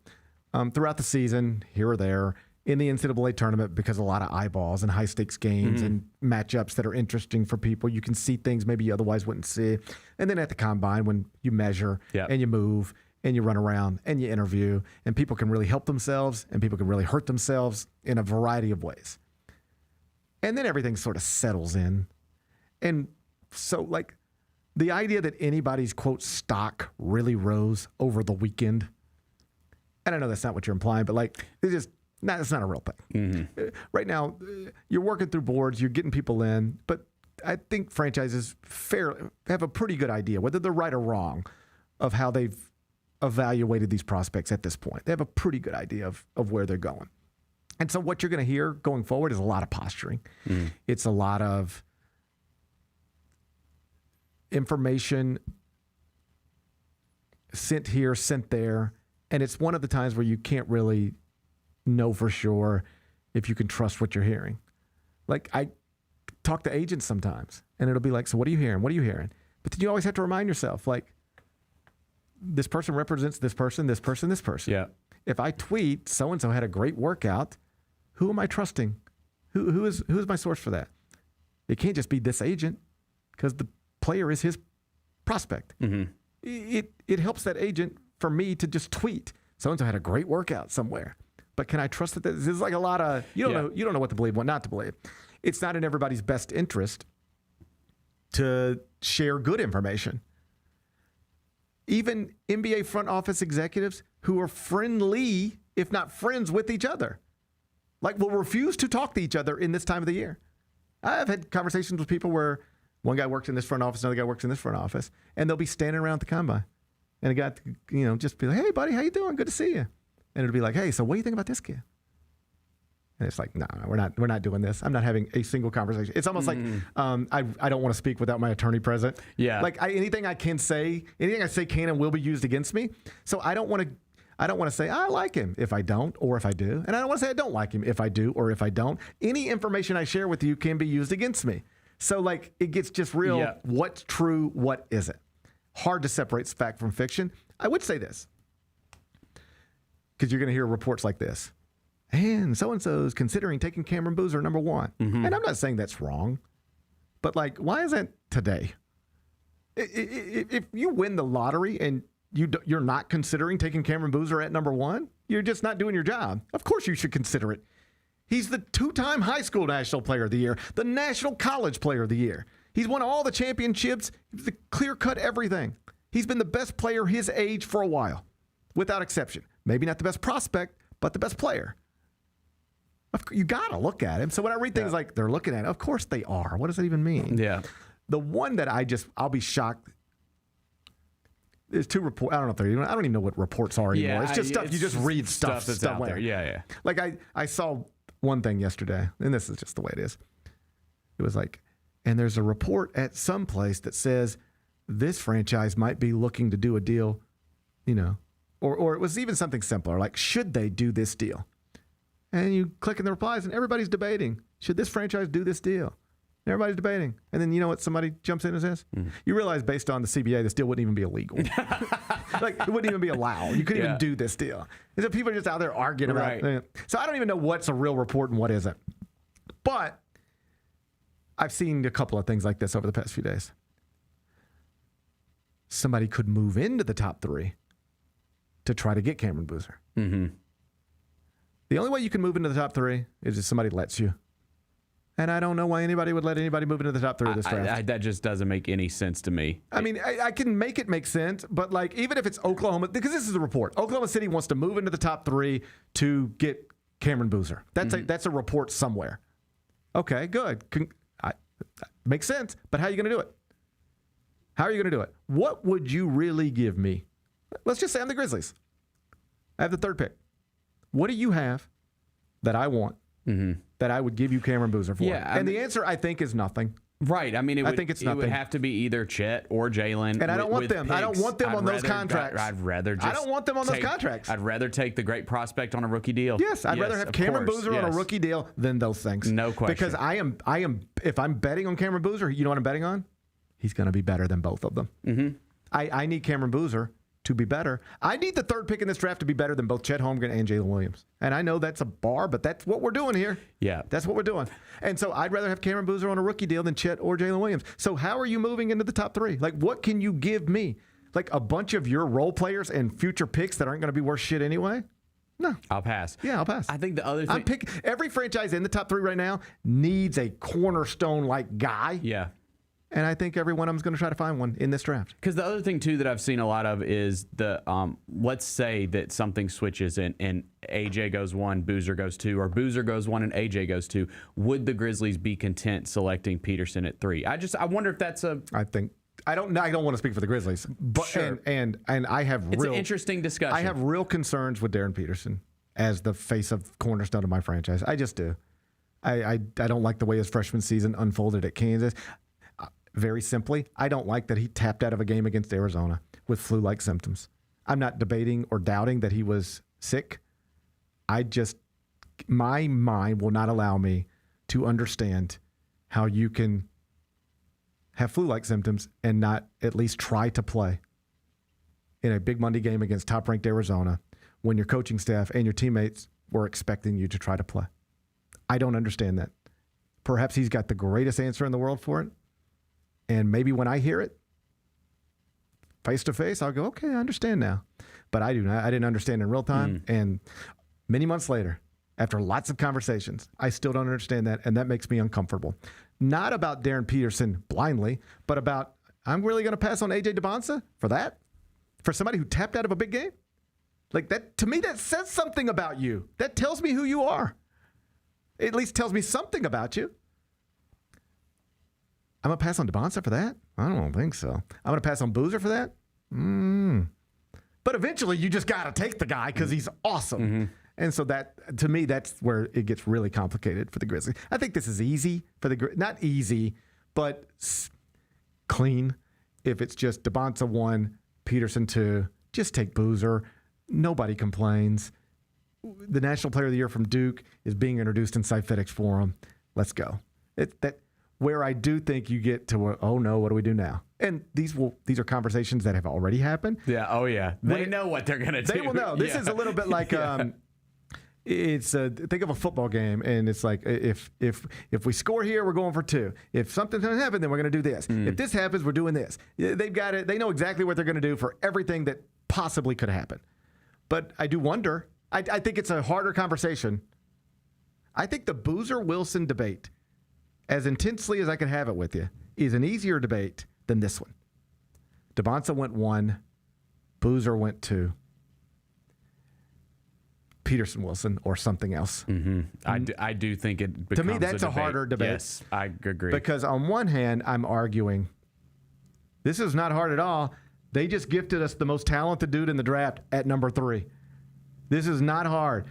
throughout the season, here or there, in the NCAA tournament, because a lot of eyeballs and high-stakes games and matchups that are interesting for people. You can see things maybe you otherwise wouldn't see. And then at the Combine, when you measure and you move and you run around and you interview, and people can really help themselves and people can really hurt themselves in a variety of ways. And then everything sort of settles in. And so, like, the idea that anybody's, quote, stock really rose over the weekend, and I know that's not what you're implying, but, like, it's just... No, that's not a real thing. Right now, you're working through boards, you're getting people in, but I think franchises have a pretty good idea, whether they're right or wrong, of how they've evaluated these prospects at this point. They have a pretty good idea of where they're going. And so what you're going to hear going forward is a lot of posturing. It's a lot of information sent here, sent there, and it's one of the times where you can't really know for sure if you can trust what you're hearing. Like, I talk to agents sometimes, and it'll be like, so what are you hearing? What are you hearing? But then you always have to remind yourself, like, this person represents this person, this person, this person. Yeah. If I tweet, so-and-so had a great workout, who am I trusting? Who is my source for that? It can't just be this agent because the player is his prospect. Mm-hmm. It helps that agent for me to just tweet, so-and-so had a great workout somewhere. But can I trust that? This is like a lot of, you don't know what to believe, what not to believe. It's not in everybody's best interest to share good information. Even NBA front office executives who are friendly, if not friends with each other, like will refuse to talk to each other in this time of the year. I've had conversations with people where one guy works in this front office, another guy works in this front office, and they'll be standing around at the combine. And a guy, just be like, hey, buddy, how you doing? Good to see you. And it'll be like, hey, so what do you think about this kid? And it's like, no, we're not doing this. I'm not having a single conversation. It's almost like I don't want to speak without my attorney present. Yeah. Like anything I say can and will be used against me. So I don't want to say I like him if I don't or if I do. And I don't want to say I don't like him if I do or if I don't. Any information I share with you can be used against me. So like it gets just real. Yeah. What's true? What isn't? Hard to separate fact from fiction. I would say this because you're going to hear reports like this. And so-and-so is considering taking Cameron Boozer number one. Mm-hmm. And I'm not saying that's wrong, but like, why is that today? If you win the lottery and you're not considering taking Cameron Boozer at number one, you're just not doing your job. Of course you should consider it. He's the 2-time high school national player of the year, the national college player of the year. He's won all the championships, the clear-cut everything. He's been the best player his age for a while, without exception. Maybe not the best prospect, but the best player. You got to look at him. So when I read things like they're looking at it, of course they are. What does that even mean? Yeah. The one that I'll be shocked. There's two reports. I don't know if they're even, I don't even know what reports are anymore. It's just stuff. You just read stuff that's out there. Yeah. Like I saw one thing yesterday, and this is just the way it is. It was like, and there's a report at some place that says this franchise might be looking to do a deal, or it was even something simpler, like should they do this deal? And you click in the replies, and everybody's debating, should this franchise do this deal? And everybody's debating. And then you know what somebody jumps in and says? Mm-hmm. You realize based on the CBA, this deal wouldn't even be illegal. Like, it wouldn't even be allowed. You couldn't even do this deal. And so people are just out there arguing about it. So I don't even know what's a real report and what isn't. But I've seen a couple of things like this over the past few days. Somebody could move into the top three to try to get Cameron Boozer. Mm-hmm. The only way you can move into the top three is if somebody lets you. And I don't know why anybody would let anybody move into the top three of this draft. That just doesn't make any sense to me. I mean, I can make it make sense, but like even if it's Oklahoma, because this is a report. Oklahoma City wants to move into the top three to get Cameron Boozer. That's a report somewhere. Okay, good. Makes sense, but how are you going to do it? How are you going to do it? What would you really give me? Let's just say I'm the Grizzlies. I have the third pick. What do you have that I want that I would give you Cameron Boozer for? Yeah, and the answer, I think, is nothing. Right. I mean, I think it's nothing. It would have to be either Chet or Jalen. And I don't want them. Picks. I don't want them on those contracts. I'd rather just I don't want them on those contracts. I'd rather take the great prospect on a rookie deal. Yes, I'd rather have Cameron Boozer on a rookie deal than those things. No question. Because I am. If I'm betting on Cameron Boozer, you know what I'm betting on? He's going to be better than both of them. Mm-hmm. I need Cameron Boozer to be better. I need the third pick in this draft to be better than both Chet Holmgren and Jalen Williams. And I know that's a bar, but that's what we're doing here. Yeah. That's what we're doing. And so I'd rather have Cameron Boozer on a rookie deal than Chet or Jalen Williams. So how are you moving into the top three? Like, what can you give me? Like a bunch of your role players and future picks that aren't going to be worth shit anyway? No. I'll pass. Yeah, I'll pass. I think the other thing... Every franchise in the top three right now needs a cornerstone-like guy. Yeah. And I think every one of them is going to try to find one in this draft. Because the other thing, too, that I've seen a lot of is the, let's say that something switches and AJ goes one, Boozer goes two, or Boozer goes one and AJ goes two. Would the Grizzlies be content selecting Peterson at three? I wonder if that's a... I don't want to speak for the Grizzlies, but sure. and I have it's an interesting discussion. I have real concerns with Darren Peterson as the face of cornerstone of my franchise. I just do. I don't like the way his freshman season unfolded at Kansas. Very simply, I don't like that he tapped out of a game against Arizona with flu-like symptoms. I'm not debating or doubting that he was sick. My mind will not allow me to understand how you can have flu-like symptoms and not at least try to play in a big Monday game against top-ranked Arizona when your coaching staff and your teammates were expecting you to try to play? I don't understand that. Perhaps he's got the greatest answer in the world for it. And maybe when I hear it face-to-face, I'll go, okay, I understand now. But I do not. I didn't understand in real time. And many months later, after lots of conversations, I still don't understand that, and that makes me uncomfortable. Not about Darren Peterson blindly, but about, I'm really going to pass on A.J. DeBonsa for that? For somebody who tapped out of a big game? Like that, to me, that says something about you. That tells me who you are. It at least tells me something about you. I'm going to pass on DeBonsa for that? I don't think so. I'm going to pass on Boozer for that? But eventually, you just got to take the guy because he's awesome. And so that, to me, that's where it gets really complicated for the Grizzlies. I think this is easy for the Grizzlies. Not easy, but clean. If it's just DeBonsa 1, Peterson 2, just take Boozer. Nobody complains. The National Player of the Year from Duke is being introduced inside FedEx Forum. Let's go. Where I do think you get to, oh no, what do we do now? And these are conversations that have already happened. Yeah. Oh yeah. They know what they're gonna do. They will know. This is a little bit like it's think of a football game, and it's like if we score here, we're going for 2. If something's going to happen, then we're going to do this. If this happens, we're doing this. They've got it. They know exactly what they're going to do for everything that possibly could happen. But I do wonder. I think it's a harder conversation. I think the Boozer-Wilson debate, as intensely as I can have it with you, is an easier debate than this one. DeBonsa went 1. Boozer went 2. Peterson Wilson or something else. I do think it becomes to me that's a harder debate. Yes, I agree. Because on one hand, I'm arguing this is not hard at all. They just gifted us the most talented dude in the draft at number 3. This is not hard.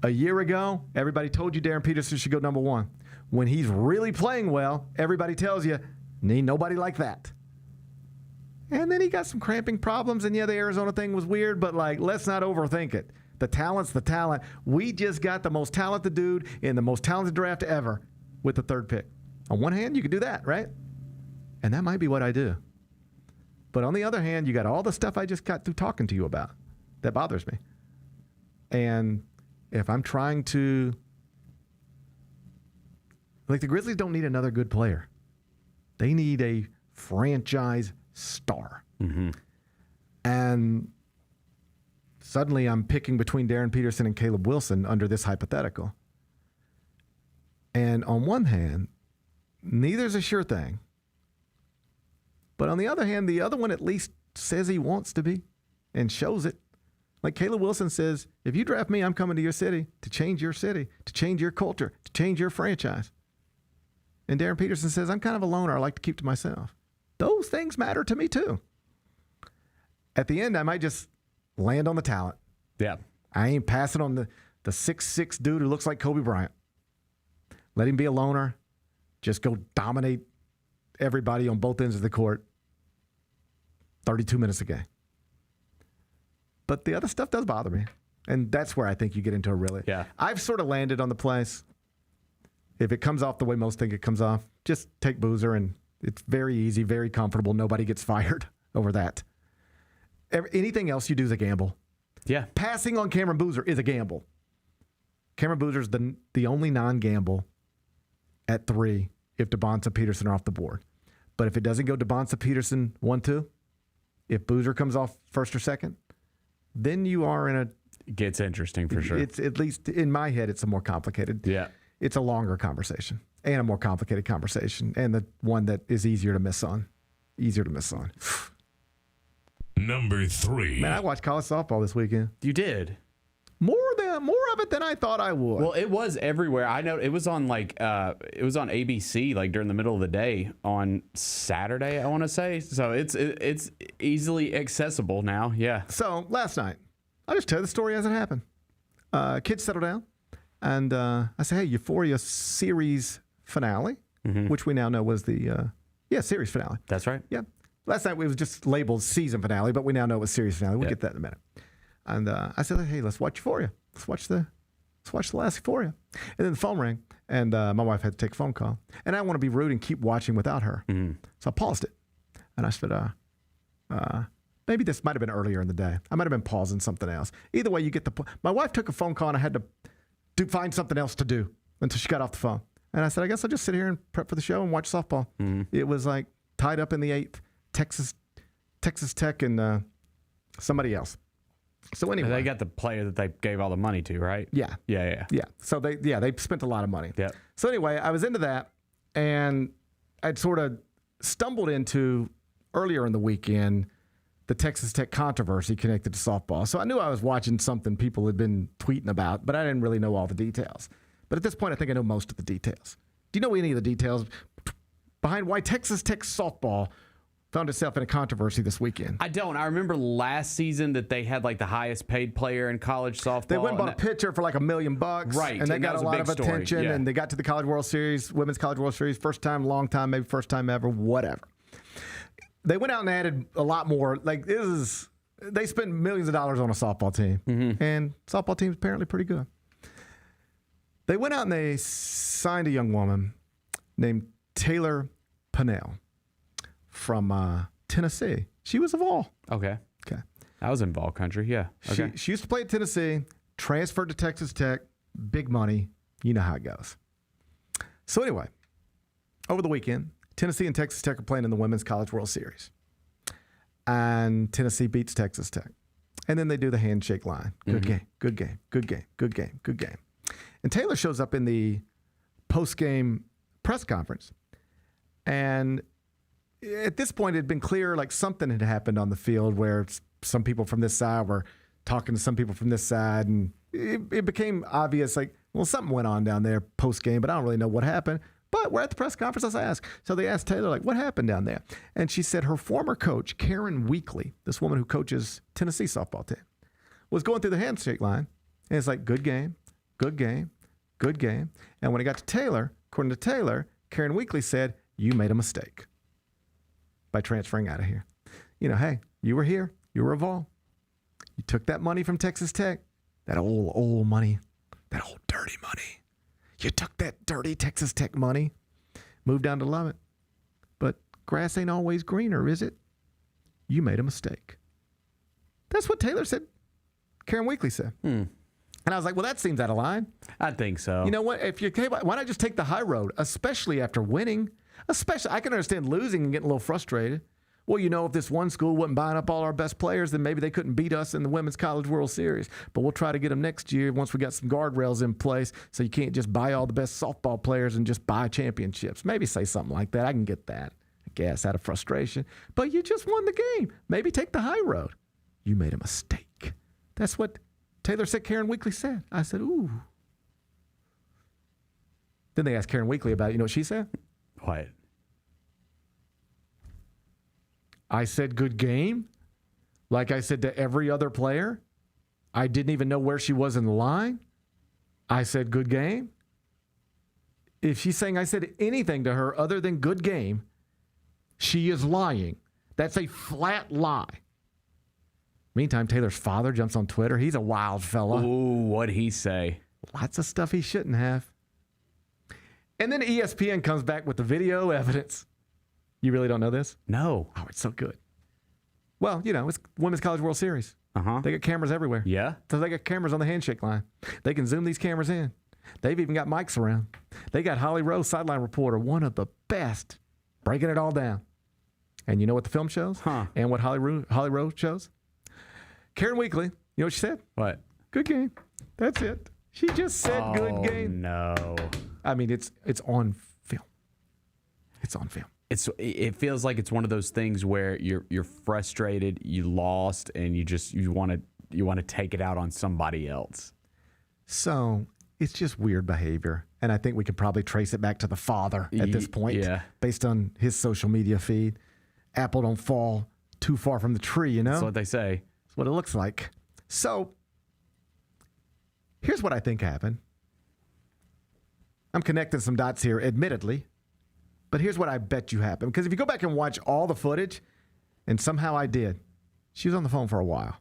A year ago, everybody told you Darren Peterson should go number 1. When he's really playing well, everybody tells you, need nobody like that. And then he got some cramping problems, and yeah, the Arizona thing was weird, but let's not overthink it. The talent's the talent. We just got the most talented dude in the most talented draft ever with the 3rd pick. On one hand, you could do that, right? And that might be what I do. But on the other hand, you got all the stuff I just got through talking to you about that bothers me. And if I'm trying to, the Grizzlies don't need another good player. They need a franchise star. And suddenly I'm picking between Darren Peterson and Caleb Wilson under this hypothetical. And on one hand, neither's a sure thing. But on the other hand, the other one at least says he wants to be and shows it. Like Caleb Wilson says, if you draft me, I'm coming to your city, to change your culture, to change your franchise. And Darren Peterson says, I'm kind of a loner. I like to keep to myself. Those things matter to me too. At the end, I might just land on the talent. Yeah. I ain't passing on the 6'6" dude who looks like Kobe Bryant. Let him be a loner. Just go dominate everybody on both ends of the court. 32 minutes a game. But the other stuff does bother me. And that's where I think you get into a really... Yeah. I've sort of landed on the place. If it comes off the way most think it comes off, just take Boozer, and it's very easy, very comfortable. Nobody gets fired over that. Anything else you do is a gamble. Yeah. Passing on Cameron Boozer is a gamble. Cameron Boozer's the only non-gamble at 3 if DeBonsa Peterson are off the board. But if it doesn't go DeBonsa Peterson 1-2, if Boozer comes off 1st or 2nd, then you are in a... It gets interesting for sure. It's at least in my head, it's a more complicated... Yeah. It's a longer conversation and a more complicated conversation, and the one that is easier to miss on. Number 3. Man, I watched college softball this weekend. You did? More of it than I thought I would. Well, it was everywhere. I know it was on it was on ABC during the middle of the day on Saturday, I want to say. So it's easily accessible now. Yeah. So last night, I'll just tell you the story as it happened. Kids settle down, and I say, hey, Euphoria series finale, which we now know was the series finale. That's right. Yeah. Last night it was just labeled season finale, but we now know it was series finale. We'll get that in a minute. And I said, hey, let's watch Euphoria. Let's watch the let's watch the last Euphoria. And then the phone rang, and my wife had to take a phone call. And I didn't want to be rude and keep watching without her. So I paused it. And I said, maybe this might have been earlier in the day. I might have been pausing something else. Either way, you get the point. My wife took a phone call, and I had to find something else to do until she got off the phone. And I said, I guess I'll just sit here and prep for the show and watch softball. It was like tied up in the 8th, Texas Tech and somebody else. So anyway, they got the player that they gave all the money to, right? Yeah. So they spent a lot of money. Yeah. So anyway, I was into that, and I'd sort of stumbled into earlier in the weekend the Texas Tech controversy connected to softball. So I knew I was watching something people had been tweeting about, but I didn't really know all the details. But at this point, I think I know most of the details. Do you know any of the details behind why Texas Tech softball found itself in a controversy this weekend? I don't. I remember last season that they had like the highest paid player in college softball. They went and bought a pitcher for like $1 million. Right. And they got a lot of attention. Yeah. And they got to the College World Series, Women's College World Series, first time, long time, maybe first time ever, whatever. They went out and added a lot more. Like, they spent millions of dollars on a softball team. And softball team is apparently pretty good. They went out and they signed a young woman named Taylor Pennell from Tennessee. She was a Vol. Okay. I was in Vol country, yeah. Okay. She used to play at Tennessee, transferred to Texas Tech, big money. You know how it goes. So anyway, over the weekend, Tennessee and Texas Tech are playing in the Women's College World Series. And Tennessee beats Texas Tech. And then they do the handshake line. Good game, good game, good game, good game, good game. And Taylor shows up in the post-game press conference. And at this point, it had been clear like something had happened on the field where some people from this side were talking to some people from this side. And it became obvious, like, well, something went on down there post-game, but I don't really know what happened. But we're at the press conference, let's ask. So they asked Taylor, like, what happened down there? And she said her former coach, Karen Weekly, this woman who coaches Tennessee softball team, was going through the handshake line. And it's like, good game, good game, good game. And when it got to Taylor, according to Taylor, Karen Weekly said, you made a mistake by transferring out of here. You know, hey, you were here. You were a Vol. You took that money from Texas Tech, that old money, that old dirty money. You took that dirty Texas Tech money, moved down to Lubbock. But grass ain't always greener, is it? You made a mistake. That's what Taylor said. Karen Weekly said. And I was like, well, that seems out of line. I think so. You know what? Why not just take the high road, especially after winning? I can understand losing and getting a little frustrated. Well, you know, if this one school wasn't buying up all our best players, then maybe they couldn't beat us in the Women's College World Series. But we'll try to get them next year once we got some guardrails in place, so you can't just buy all the best softball players and just buy championships. Maybe say something like that. I can get that, I guess, out of frustration. But you just won the game. Maybe take the high road. You made a mistake. That's what Taylor said Karen Weekly said. I said, ooh. Then they asked Karen Weekly about it. You know what she said? What? I said good game, like I said to every other player. I didn't even know where she was in the line. I said good game. If she's saying I said anything to her other than good game, she is lying. That's a flat lie. Meantime, Taylor's father jumps on Twitter. He's a wild fella. Ooh, what'd he say? Lots of stuff he shouldn't have. And then ESPN comes back with the video evidence. You really don't know this? No. Oh, it's so good. Well, you know, it's Women's College World Series. They got cameras everywhere. Yeah. So they got cameras on the handshake line. They can zoom these cameras in. They've even got mics around. They got Holly Rowe, sideline reporter, one of the best, breaking it all down. And you know what the film shows? And what Holly Rowe shows? Karen Weekly, you know what she said? What? Good game. That's it. She just said good game. No. I mean, it's on film. It's on film. It feels like it's one of those things where you're frustrated, you lost, and you want to take it out on somebody else. So it's just weird behavior, and I think we could probably trace it back to the father at this point, based on his social media feed. Apple don't fall too far from the tree, you know. That's what they say. That's what it looks like. So here's what I think happened. I'm connecting some dots here, admittedly. But here's what I bet you happened. Because if you go back and watch all the footage, and somehow I did, she was on the phone for a while.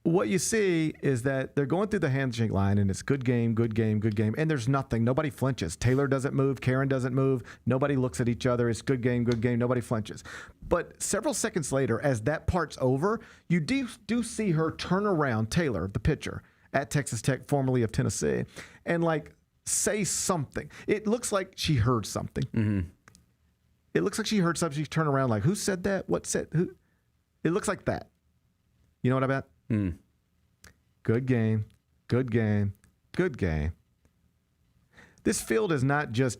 what you see is that they're going through the handshake line, and it's good game, good game, good game, and there's nothing. Nobody flinches. Taylor doesn't move. Karen doesn't move. Nobody looks at each other. It's good game, good game. Nobody flinches. But several seconds later, as that part's over, you do see her turn around, Taylor, the pitcher at Texas Tech, formerly of Tennessee, and like say something. It looks like she heard something. Mm-hmm. It looks like she heard something. She turned around like, who said that? What said who? It looks like that. You know what I meant? Good game, good game, good game. This field is not just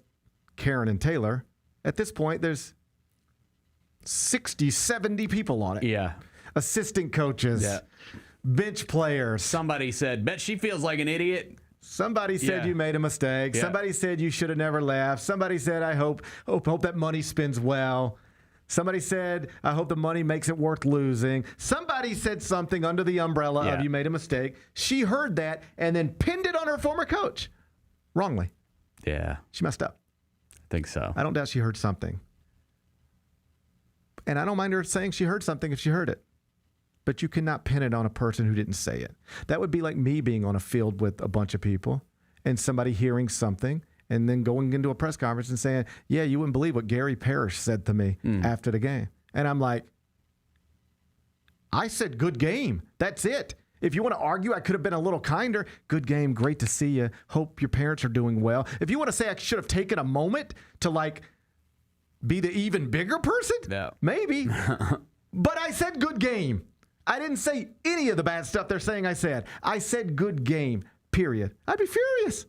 Karen and Taylor. At this point, there's 60, 70 people on it. Yeah. Assistant coaches, bench players. Somebody said, bet she feels like an idiot. Somebody said you made a mistake. Somebody said you should have never left. Somebody said, I hope that money spends well. Somebody said, I hope the money makes it worth losing. Somebody said something under the umbrella of you made a mistake. She heard that and then pinned it on her former coach. Wrongly. Yeah. She messed up. I think so. I don't doubt she heard something. And I don't mind her saying she heard something if she heard it. But you cannot pin it on a person who didn't say it. That would be like me being on a field with a bunch of people and somebody hearing something and then going into a press conference and saying, yeah, you wouldn't believe what Gary Parrish said to me after the game. And I'm like, I said good game. That's it. If you want to argue, I could have been a little kinder. Good game. Great to see you. Hope your parents are doing well. If you want to say I should have taken a moment to like be the even bigger person, maybe. But I said good game. I didn't say any of the bad stuff they're saying I said. I said good game, period. I'd be furious.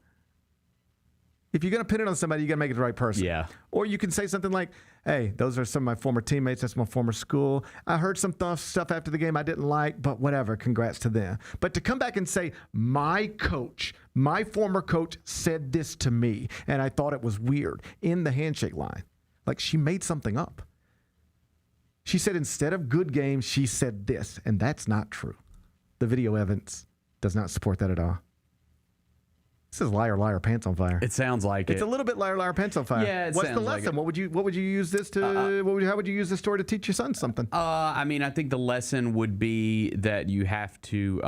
If you're going to pin it on somebody, you got to make it the right person. Yeah. Or you can say something like, hey, those are some of my former teammates. That's my former school. I heard some stuff after the game I didn't like, but whatever. Congrats to them. But to come back and say, my coach, my former coach said this to me, and I thought it was weird in the handshake line. Like she made something up. She said instead of good game, she said this, and that's not true. The video evidence does not support that at all. This is liar, liar, pants on fire. It sounds like it's a little bit liar, liar, pants on fire. Yeah, what's the lesson? Like what would you use this to? How would you use this story to teach your son something? I mean, I think the lesson would be that you have to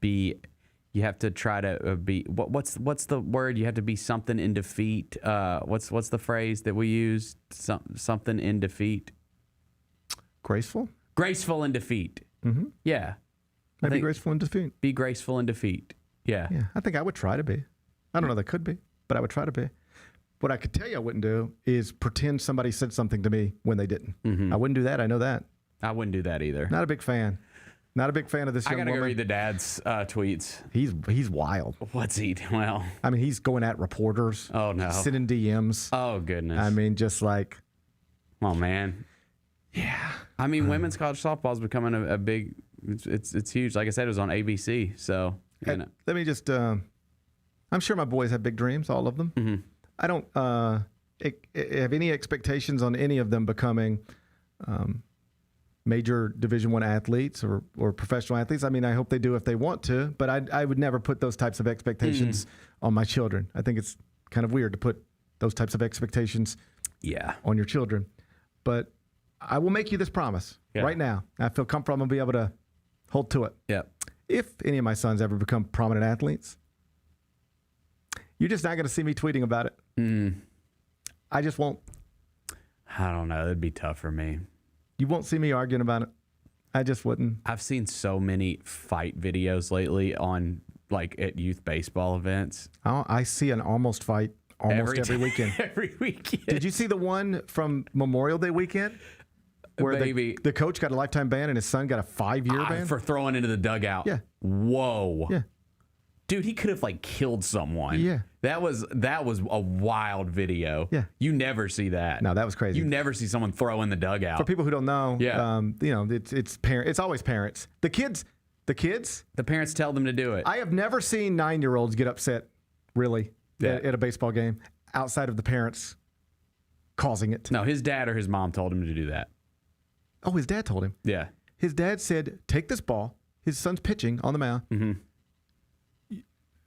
you have to try to be what's the word? You have to be something in defeat. What's the phrase that we use? Something in defeat. Graceful. Graceful in defeat. Mm-hmm. Yeah. Maybe graceful in defeat. Be graceful in defeat. Yeah. Yeah. I think I would try to be. I don't know that could be, but I would try to be. What I could tell you I wouldn't do is pretend somebody said something to me when they didn't. Mm-hmm. I wouldn't do that. I know that. I wouldn't do that either. Not a big fan. Not a big fan of this young woman. I gotta go read the dad's tweets. He's wild. What's he? Well, I mean, he's going at reporters. Oh no. Sending DMs. Oh goodness. I mean, just like. Oh man. Yeah. I mean, women's college softball is becoming a big. It's huge. Like I said, it was on ABC. So you know. Let me just. I'm sure my boys have big dreams, all of them. Mm-hmm. I don't have any expectations on any of them becoming major Division I athletes or professional athletes. I mean, I hope they do if they want to, but I would never put those types of expectations on my children. I think it's kind of weird to put those types of expectations on your children. But I will make you this promise right now. I feel comfortable I'm going to be able to hold to it. Yeah. If any of my sons ever become prominent athletes, you're just not going to see me tweeting about it. I just won't. I don't know. That'd be tough for me. You won't see me arguing about it. I just wouldn't. I've seen so many fight videos lately on like at youth baseball events. I see an almost fight almost every weekend. Every weekend. Did you see the one from Memorial Day weekend? Where the coach got a lifetime ban and his son got a 5-year ban? For throwing into the dugout. Yeah. Whoa. Yeah. Dude, he could have like killed someone. Yeah. That was a wild video. Yeah. You never see that. No, that was crazy. You never see someone throw in the dugout. For people who don't know, it's parents. It's always parents. The parents tell them to do it. I have never seen 9-year-olds get upset, really, at a baseball game outside of the parents causing it. No, his dad or his mom told him to do that. Oh, his dad told him. Yeah. His dad said, take this ball. His son's pitching on the mound. Mm-hmm.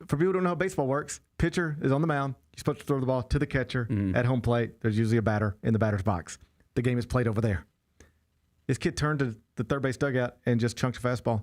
For people who don't know how baseball works, pitcher is on the mound. You're supposed to throw the ball to the catcher at home plate. There's usually a batter in the batter's box. The game is played over there. This kid turned to the third base dugout and just chunked a fastball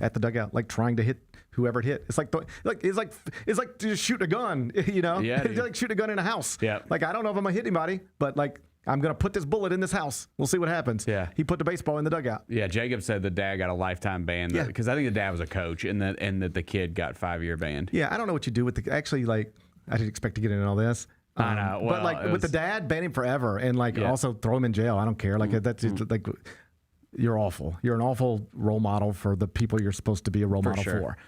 at the dugout, like trying to hit whoever it hit. It's like just shooting a gun, you know? Yeah, it's like shooting a gun in a house. Yeah. Like, I don't know if I'm going to hit anybody, but like, I'm going to put this bullet in this house. We'll see what happens. Yeah. He put the baseball in the dugout. Yeah, Jacob said the dad got a lifetime ban. Yeah. Because I think the dad was a coach and that the kid got 5-year ban. Yeah, I don't know what you do with the, actually, like, I didn't expect to get into all this. I know. Well, but like with the dad, ban him forever and like also throw him in jail. I don't care. Like that's like, you're awful. You're an awful role model for the people you're supposed to be a role model for.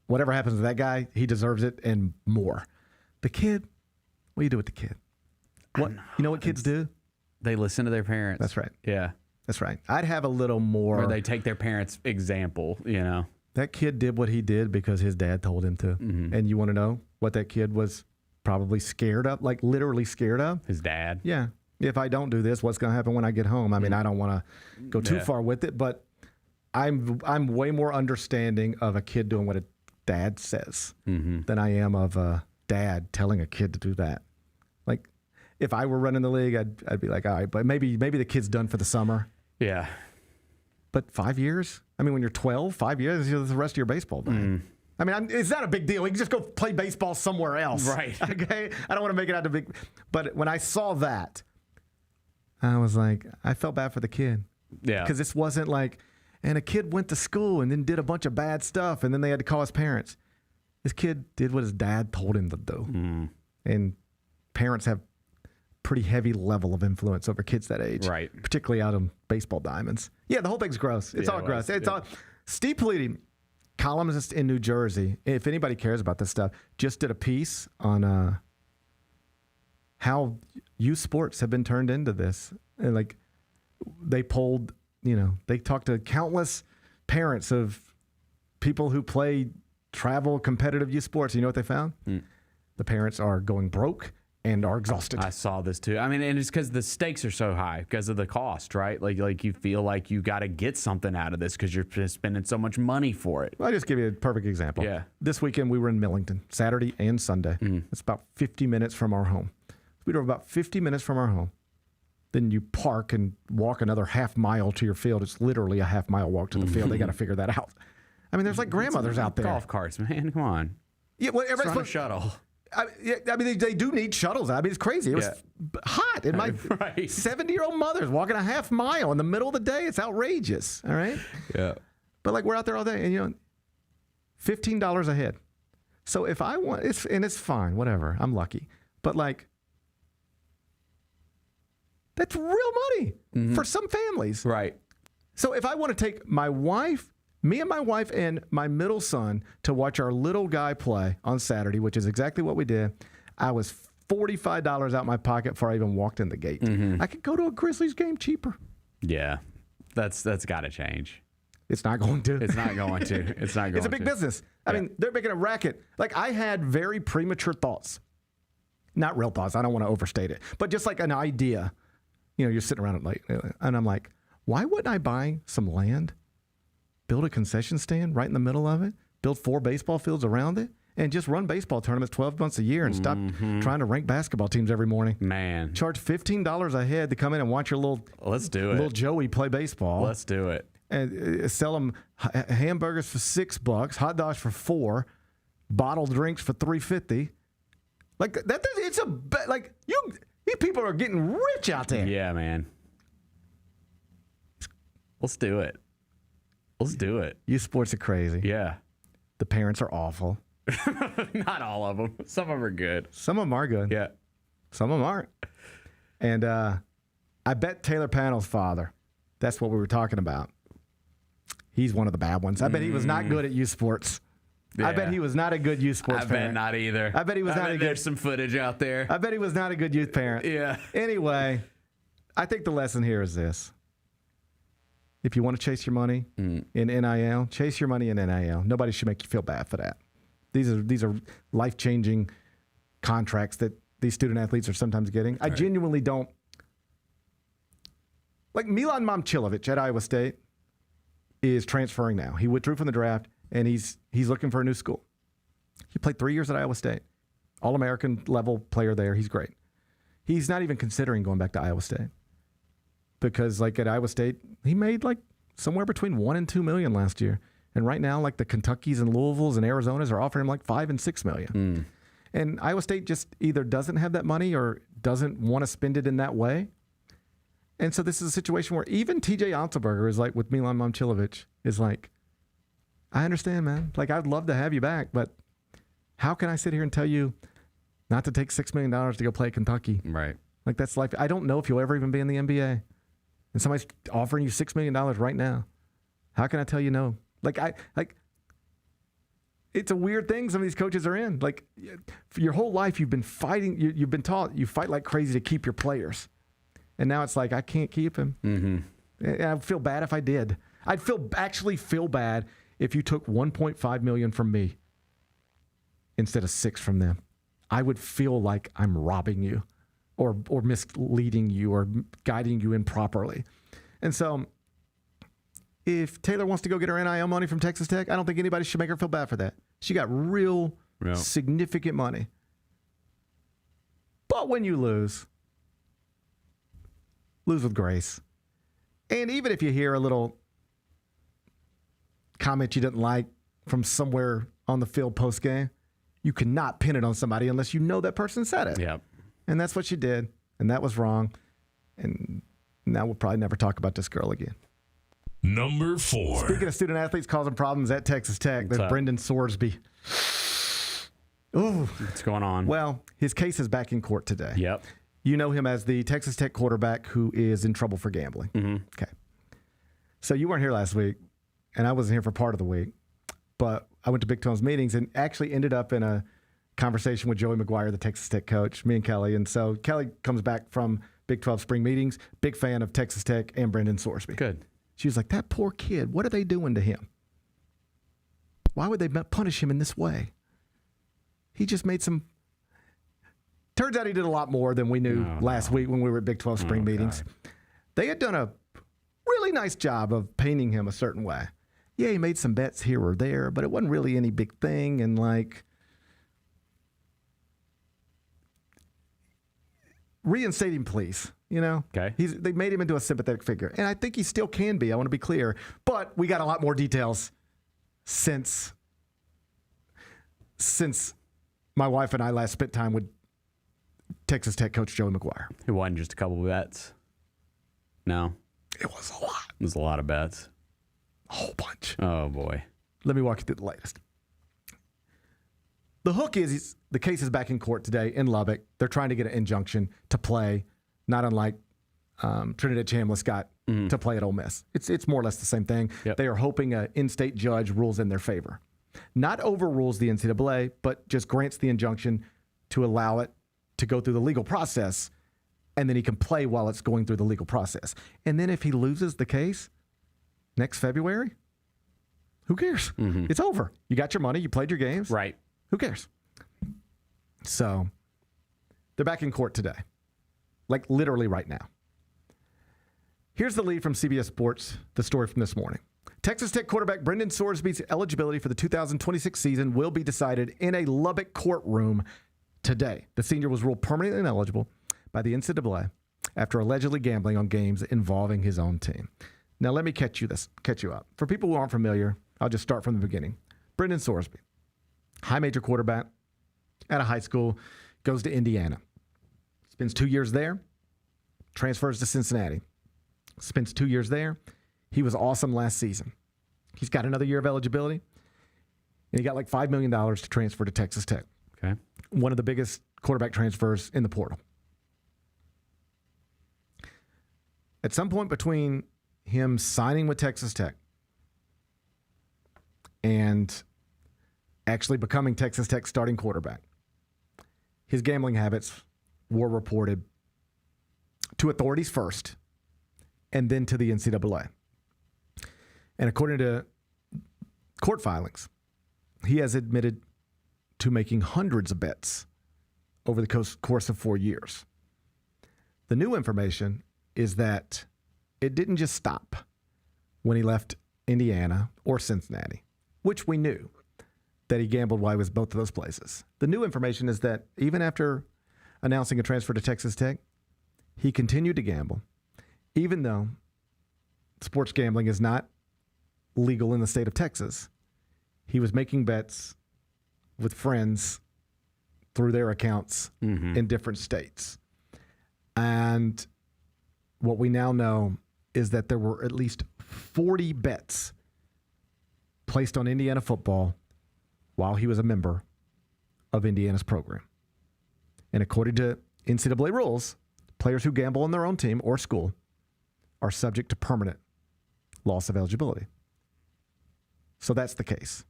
Whatever happens to that guy, he deserves it and more. The kid, what do you do with the kid? What you know what kids do? They listen to their parents. That's right. Yeah. That's right. I'd have a little more. Or they take their parents' example, you know. That kid did what he did because his dad told him to. And you want to know what that kid was probably scared of, like literally scared of? His dad. Yeah. If I don't do this, what's going to happen when I get home? I mean, I don't want to go too far with it, but I'm way more understanding of a kid doing what a dad says than I am of a dad telling a kid to do that. Like, if I were running the league, I'd be like, all right, but maybe the kid's done for the summer. Yeah. But 5 years? I mean, when you're 12, 5 years is the rest of your baseball day. I mean, it's not a big deal. You can just go play baseball somewhere else. Right. Okay? I don't want to make it out to big. But when I saw that, I was like, I felt bad for the kid. Yeah. Because this wasn't like, and a kid went to school and then did a bunch of bad stuff and then they had to call his parents. This kid did what his dad told him to do. And parents have pretty heavy level of influence over kids that age. Right. Particularly out of baseball diamonds. Yeah, the whole thing's gross. It's all gross. It's all. Steve Politi, columnist in New Jersey, if anybody cares about this stuff, just did a piece on how youth sports have been turned into this. And like, they polled, they talked to countless parents of people who play travel competitive youth sports. You know what they found? The parents are going broke and are exhausted. I saw this too. I mean, and it's because the stakes are so high because of the cost, right? Like you feel like you got to get something out of this because you're spending so much money for it. Well, I'll just give you a perfect example. Yeah. This weekend we were in Millington, Saturday and Sunday. It's about 50 minutes from our home. We drove about 50 minutes from our home. Then you park and walk another half mile to your field. It's literally a half mile walk to the field. They got to figure that out. I mean, there's like grandmothers out there. Golf carts, man. Come on. Yeah, well, everybody's on a shuttle. I mean, they do need shuttles. I mean, it's crazy. It was hot. And my 70-year-old mother's walking a half mile in the middle of the day. It's outrageous. All right? Yeah. But like, we're out there all day and, $15 a head. So if I want, it's fine, whatever. I'm lucky. But like, that's real money for some families. Right. So if I want to take me and my wife and my middle son to watch our little guy play on Saturday, which is exactly what we did, I was $45 out my pocket before I even walked in the gate. I could go to a Grizzlies game cheaper. Yeah. That's got to change. It's not going to. It's not going to. It's not going to. It's a big business. I mean, they're making a racket. Like, I had very premature thoughts. Not real thoughts. I don't want to overstate it. But just like an idea. You're sitting around and I'm like, why wouldn't I buy some land, build a concession stand right in the middle of it, build 4 baseball fields around it, and just run baseball tournaments 12 months a year and stop trying to rank basketball teams every morning? Man. Charge $15 a head to come in and watch your little Joey play baseball. Let's do it. And sell them hamburgers for $6, hot dogs for $4, bottled drinks for $3.50. Like that, these people are getting rich out there. Yeah, man. Let's do it. Let's do it. Youth sports are crazy. Yeah. The parents are awful. Not all of them. Some of them are good. Some of them are good. Yeah. Some of them aren't. And I bet Taylor Panel's father, that's what we were talking about. He's one of the bad ones. I bet he was not good at youth sports. Yeah. I bet he was not a good youth sports parent. I bet not either. I bet he was not a good. There's some footage out there. I bet he was not a good youth parent. Yeah. Anyway, I think the lesson here is this. If you want to chase your money in NIL, chase your money in NIL. Nobody should make you feel bad for that. These are life-changing contracts that these student athletes are sometimes getting. Right. I genuinely don't. Like Milan Momcilovic at Iowa State is transferring now. He withdrew from the draft. And he's looking for a new school. He played 3 years at Iowa State. All-American level player there. He's great. He's not even considering going back to Iowa State. because like at Iowa State, he made like somewhere between $1 and $2 million last year. And right now, like the Kentuckys and Louisvilles and Arizonas are offering him like $5 and $6 million. And Iowa State just either doesn't have that money or doesn't want to spend it in that way. And so this is a situation where even TJ Otzelberger is like, with Milan Momcilovic, is like, I understand, man. Like, I'd love to have you back, but how can I sit here and tell you not to take $6 million to go play at Kentucky? Right. Like, that's life. I don't know if you'll ever even be in the NBA. And somebody's offering you $6 million right now. How can I tell you no? It's a weird thing some of these coaches are in. Like, for your whole life, you've been fighting. You've been taught you fight like crazy to keep your players. And now it's like, I can't keep him. Mm-hmm. I'd feel bad if I did. I'd actually feel bad if you took $1.5 million from me instead of $6 million from them. I would feel like I'm robbing you or misleading you or guiding you improperly. And so if Taylor wants to go get her NIL money from Texas Tech, I don't think anybody should make her feel bad for that. She got real significant money. But when you lose with grace. And even if you hear a little comment you didn't like from somewhere on the field post-game, you cannot pin it on somebody unless you know that person said it. Yep. And that's what you did. And that was wrong. And now we'll probably never talk about this girl again. Number 4. Speaking of student athletes causing problems at Texas Tech, there's Brendan Sorsby. Ooh. What's going on? Well, his case is back in court today. Yep. You know him as the Texas Tech quarterback who is in trouble for gambling. Mm-hmm. Okay. So you weren't here last week, and I wasn't here for part of the week, but I went to Big 12's meetings and actually ended up in a conversation with Joey McGuire, the Texas Tech coach, me and Kelly. And so Kelly comes back from Big 12 spring meetings, big fan of Texas Tech and Brendan Sorsby. Good. She was like, that poor kid, what are they doing to him? Why would they punish him in this way? He just made some... Turns out he did a lot more than we knew last week when we were at Big 12 spring meetings. God. They had done a really nice job of painting him a certain way. Yeah, he made some bets here or there, but it wasn't really any big thing. And like, reinstate him, please. You know? Okay. They made him into a sympathetic figure. And I think he still can be. I want to be clear. But we got a lot more details since my wife and I last spent time with Texas Tech coach Joey McGuire. It wasn't just a couple of bets. No. It was a lot. It was a lot of bets. A whole bunch. Oh, boy. Let me walk you through the latest. The hook is the case is back in court today in Lubbock. They're trying to get an injunction to play, not unlike Trinidad Chambliss got to play at Ole Miss. It's more or less the same thing. Yep. They are hoping an in-state judge rules in their favor. Not overrules the NCAA, but just grants the injunction to allow it to go through the legal process, and then he can play while it's going through the legal process. And then if he loses the case next February, who cares? Mm-hmm. It's over. You got your money. You played your games. Right. Who cares? So they're back in court today, like literally right now. Here's the lead from CBS Sports, the story from this morning. Texas Tech quarterback Brendan Sorsby's eligibility for the 2026 season will be decided in a Lubbock courtroom today. The senior was ruled permanently ineligible by the NCAA after allegedly gambling on games involving his own team. Now, let me catch you up. For people who aren't familiar, I'll just start from the beginning. Brendan Sorsby, high major quarterback at a high school, goes to Indiana. Spends 2 years there, transfers to Cincinnati. Spends 2 years there. He was awesome last season. He's got another year of eligibility, and he got like $5 million to transfer to Texas Tech. Okay. One of the biggest quarterback transfers in the portal. At some point between him signing with Texas Tech and actually becoming Texas Tech's starting quarterback, his gambling habits were reported to authorities first and then to the NCAA. And according to court filings, he has admitted to making hundreds of bets over the course of 4 years. The new information is that it didn't just stop when he left Indiana or Cincinnati, which we knew that he gambled while he was both of those places. The new information is that even after announcing a transfer to Texas Tech, he continued to gamble, even though sports gambling is not legal in the state of Texas, he was making bets with friends through their accounts in different states. And what we now know is that there were at least 40 bets placed on Indiana football while he was a member of Indiana's program. And according to NCAA rules, players who gamble on their own team or school are subject to permanent loss of eligibility. So that's the case.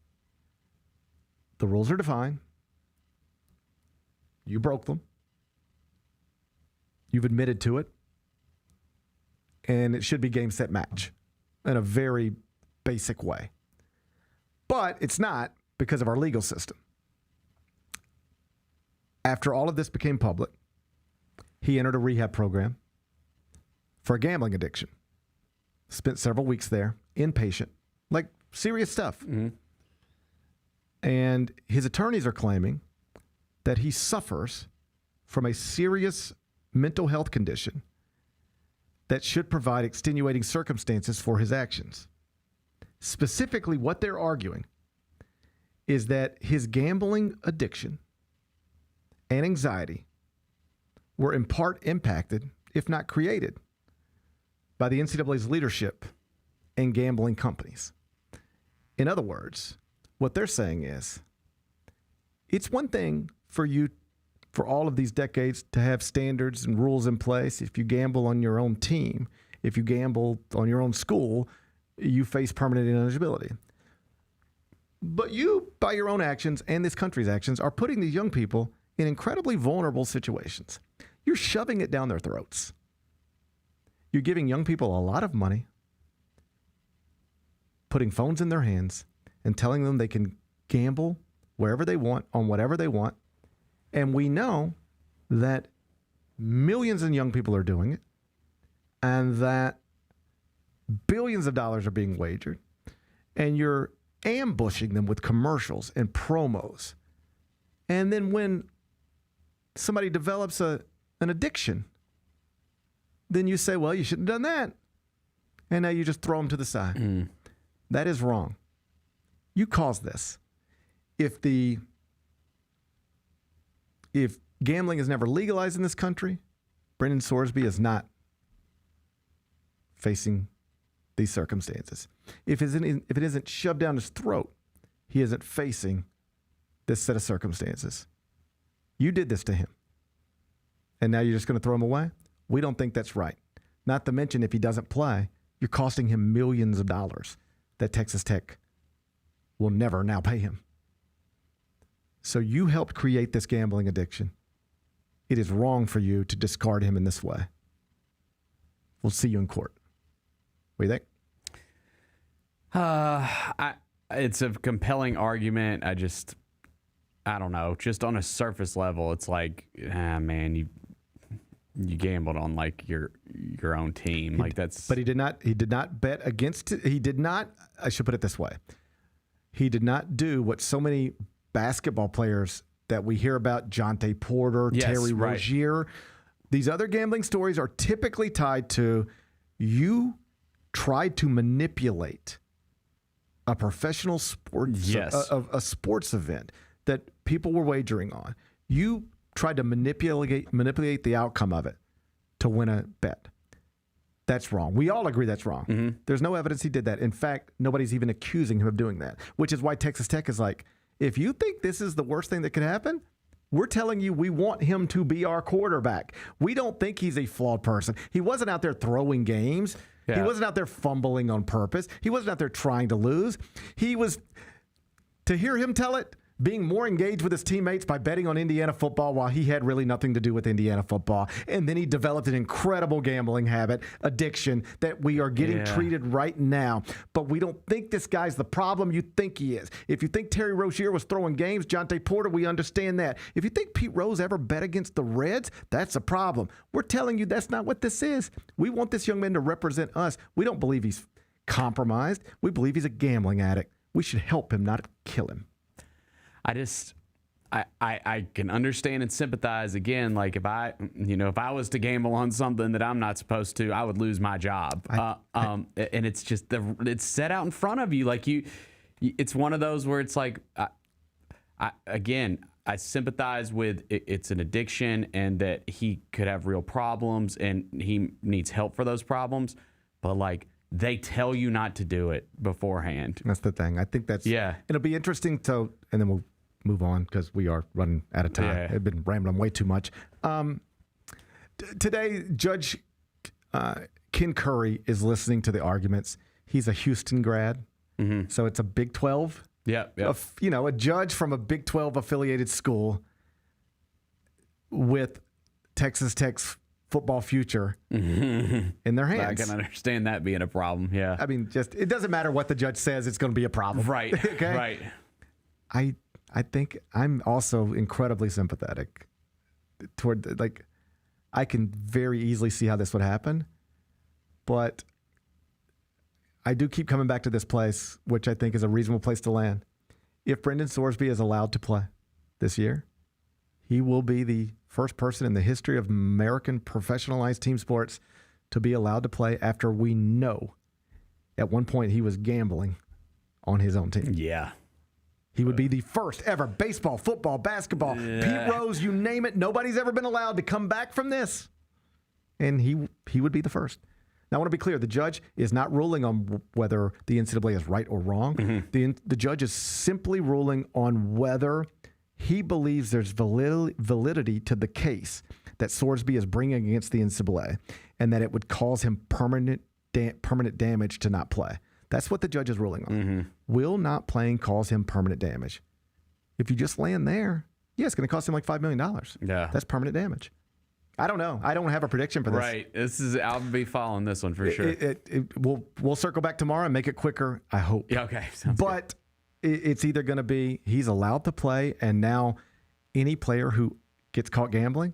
The rules are defined. You broke them. You've admitted to it. And it should be game, set, match in a very basic way. But it's not because of our legal system. After all of this became public, he entered a rehab program for a gambling addiction. Spent several weeks there, inpatient, like serious stuff. And his attorneys are claiming that he suffers from a serious mental health condition that should provide extenuating circumstances for his actions. Specifically, what they're arguing is that his gambling addiction and anxiety were in part impacted, if not created, by the NCAA's leadership and gambling companies. In other words, what they're saying is, it's one thing for you, for all of these decades, to have standards and rules in place. If you gamble on your own team, if you gamble on your own school, you face permanent ineligibility. But you, by your own actions and this country's actions, are putting these young people in incredibly vulnerable situations. You're shoving it down their throats. You're giving young people a lot of money, putting phones in their hands, and telling them they can gamble wherever they want, on whatever they want. And we know that millions of young people are doing it, and that billions of dollars are being wagered, and you're ambushing them with commercials and promos. And then when somebody develops an addiction, then you say, well, you shouldn't have done that. And now you just throw them to the side. That is wrong. You caused this. If gambling is never legalized in this country, Brendan Sorsby is not facing these circumstances. If it isn't shoved down his throat, he isn't facing this set of circumstances. You did this to him. And now you're just going to throw him away? We don't think that's right. Not to mention, if he doesn't play, you're costing him millions of dollars that Texas Tech will never now pay him. So you helped create this gambling addiction. It is wrong for you to discard him in this way. We'll see you in court. What do you think? It's a compelling argument. I don't know. Just on a surface level, it's like, man, you gambled on like your own team. Like that's. But he did not bet against it. He did not. I should put it this way. He did not do what so many basketball players that we hear about, Jonte Porter, Terry Rozier. These other gambling stories are typically tied to you tried to manipulate a professional sports, a sports event that people were wagering on. You tried to manipulate the outcome of it to win a bet. That's wrong. We all agree that's wrong. There's no evidence he did that. In fact, nobody's even accusing him of doing that, which is why Texas Tech is like, if you think this is the worst thing that could happen, we're telling you we want him to be our quarterback. We don't think he's a flawed person. He wasn't out there throwing games. Yeah. He wasn't out there fumbling on purpose. He wasn't out there trying to lose. He was, to hear him tell it, being more engaged with his teammates by betting on Indiana football while he had really nothing to do with Indiana football. And then he developed an incredible gambling habit, addiction, that we are getting treated right now. But we don't think this guy's the problem you think he is. If you think Terry Rozier was throwing games, Jonte Porter, we understand that. If you think Pete Rose ever bet against the Reds, that's a problem. We're telling you that's not what this is. We want this young man to represent us. We don't believe he's compromised. We believe he's a gambling addict. We should help him, not kill him. I can understand and sympathize again. Like if I was to gamble on something that I'm not supposed to, I would lose my job. And it's just it's set out in front of you. Like it's one of those where it's like, I sympathize with it's an addiction and that he could have real problems and he needs help for those problems. But like they tell you not to do it beforehand. That's the thing. I think it'll be interesting and then we'll move on because we are running out of time. Yeah. I've been rambling way too much. Today, Judge Ken Curry is listening to the arguments. He's a Houston grad, so it's a Big 12. Yeah. A judge from a Big 12 affiliated school with Texas Tech's football future in their hands. I can understand that being a problem. Yeah. I mean, it doesn't matter what the judge says; it's going to be a problem. Right. Okay. Right. I think I'm also incredibly sympathetic toward I can very easily see how this would happen, but I do keep coming back to this place, which I think is a reasonable place to land. If Brendan Sorsby is allowed to play this year, he will be the first person in the history of American professionalized team sports to be allowed to play after we know at one point he was gambling on his own team. Yeah. He would be the first ever baseball, football, basketball, Pete Rose, you name it. Nobody's ever been allowed to come back from this. And he would be the first. Now, I want to be clear. The judge is not ruling on whether the NCAA is right or wrong. The judge is simply ruling on whether he believes there's validity to the case that Sorsby is bringing against the NCAA and that it would cause him permanent damage to not play. That's what the judge is ruling on. Will not playing cause him permanent damage? If you just land there, it's going to cost him like $5 million. Yeah. That's permanent damage. I don't know. I don't have a prediction for this. Right. I'll be following this one for sure. We'll circle back tomorrow and make it quicker, I hope. Yeah, okay. Sounds good. It's either going to be he's allowed to play, and now any player who gets caught gambling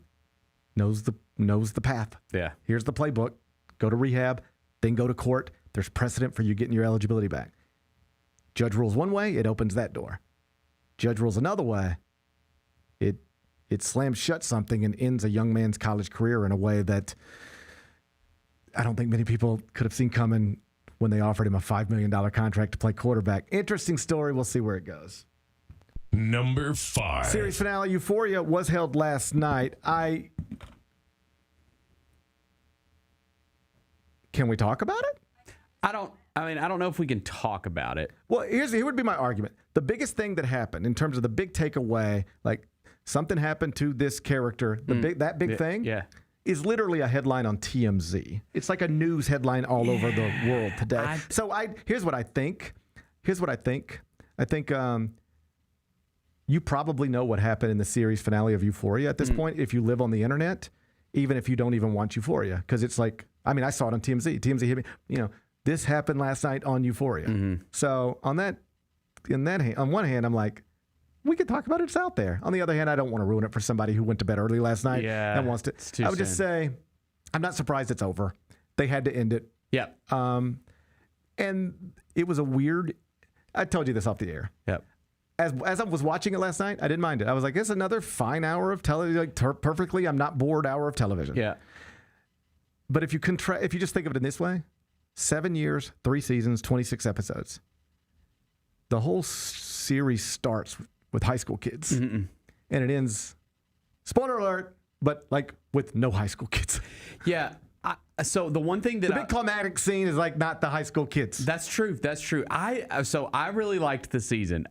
knows the path. Yeah. Here's the playbook. Go to rehab, then go to court. There's precedent for you getting your eligibility back. Judge rules one way, it opens that door. Judge rules another way, it slams shut something and ends a young man's college career in a way that I don't think many people could have seen coming when they offered him a $5 million contract to play quarterback. Interesting story. We'll see where it goes. Number 5. Series finale Euphoria was held last night. Can we talk about it? I don't know if we can talk about it. Well, here would be my argument. The biggest thing that happened in terms of the big takeaway, like something happened to this character, that big thing is literally a headline on TMZ. It's like a news headline all over the world today. Here's what I think. I think you probably know what happened in the series finale of Euphoria at this point if you live on the internet, even if you don't even watch Euphoria. Because it's like, I saw it on TMZ. TMZ hit me, this happened last night on Euphoria. So on one hand, I'm like, we could talk about it. It's out there. On the other hand, I don't want to ruin it for somebody who went to bed early last night and wants to. I would just say, I'm not surprised it's over. They had to end it. Yep. And it was a weird. I told you this off the air. Yep. As I was watching it last night, I didn't mind it. I was like, it's another fine hour of television, like perfectly. I'm not bored hour of television. Yeah. But if you just think of it in this way, 7 years, 3 seasons, 26 episodes. The whole series starts with high school kids, and it ends. Spoiler alert! But like with no high school kids. Yeah. So the one thing that the big climatic scene is like not the high school kids. That's true. I really liked the season.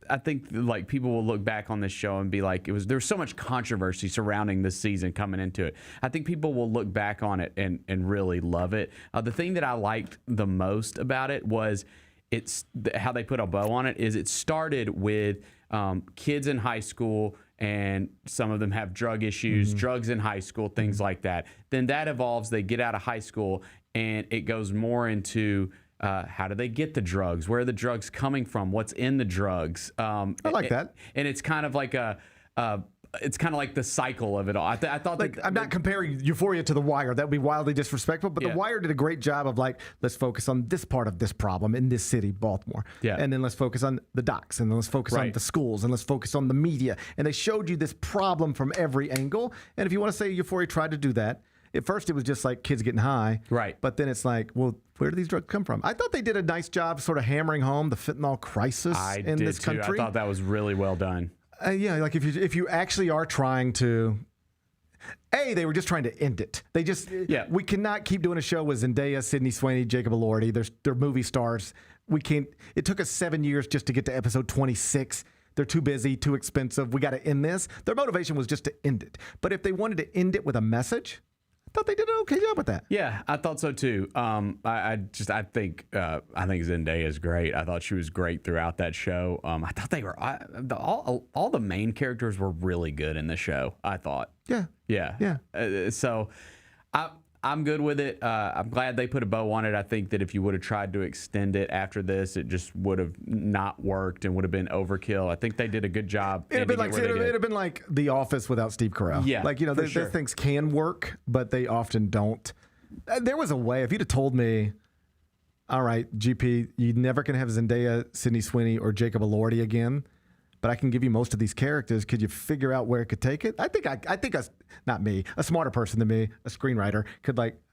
I think like people will look back on this show and be like, there was so much controversy surrounding this season coming into it. I think people will look back on it and really love it. The thing that I liked the most about it was how they put a bow on it. Is it started with kids in high school, and some of them have drug issues, drugs in high school, things like that. Then that evolves. They get out of high school, and it goes more into how do they get the drugs? Where are the drugs coming from? What's in the drugs? I like that. And it's kind of like it's kind of like the cycle of it all. I thought like, that I'm not comparing Euphoria to The Wire. That would be wildly disrespectful. But Yeah. The Wire did a great job of like, let's focus on this part of this problem in this city, Baltimore. Yeah. And then let's focus on the docks, and then let's focus on Right. the schools, and let's focus on the media. And they showed you this problem from every angle. And if you want to say Euphoria tried to do that, at first it was just like kids getting high. Right. But then it's like, well, where do these drugs come from? I thought they did a nice job sort of hammering home the fentanyl crisis I in did this too. country. I thought that was really well done. Yeah, like if you actually are trying to, they were just trying to end it. They just, we cannot keep doing a show with Zendaya, Sydney Sweeney, Jacob Elordi. They're movie stars. We can't. It took us 7 years just to get to episode 26. They're too busy, too expensive. We got to end this. Their motivation was just to end it. But if they wanted to end it with a message, I thought they did an okay job with that. Yeah, I thought so too. I think Zendaya is great. I thought she was great throughout that show. I thought they were all the main characters were really good in the show. I thought. Yeah. So I'm good with it. I'm glad they put a bow on it. I think that if you would have tried to extend it after this, it just would have not worked and would have been overkill. I think they did a good job. It'd have been like The Office without Steve Carell. Yeah, like their things can work, but they often don't. There was a way. If you'd have told me, all right, GP, you never can have Zendaya, Sydney Sweeney, or Jacob Elordi again, but I can give you most of these characters. Could you figure out where it could take it? I think not me, a smarter person than me, a screenwriter,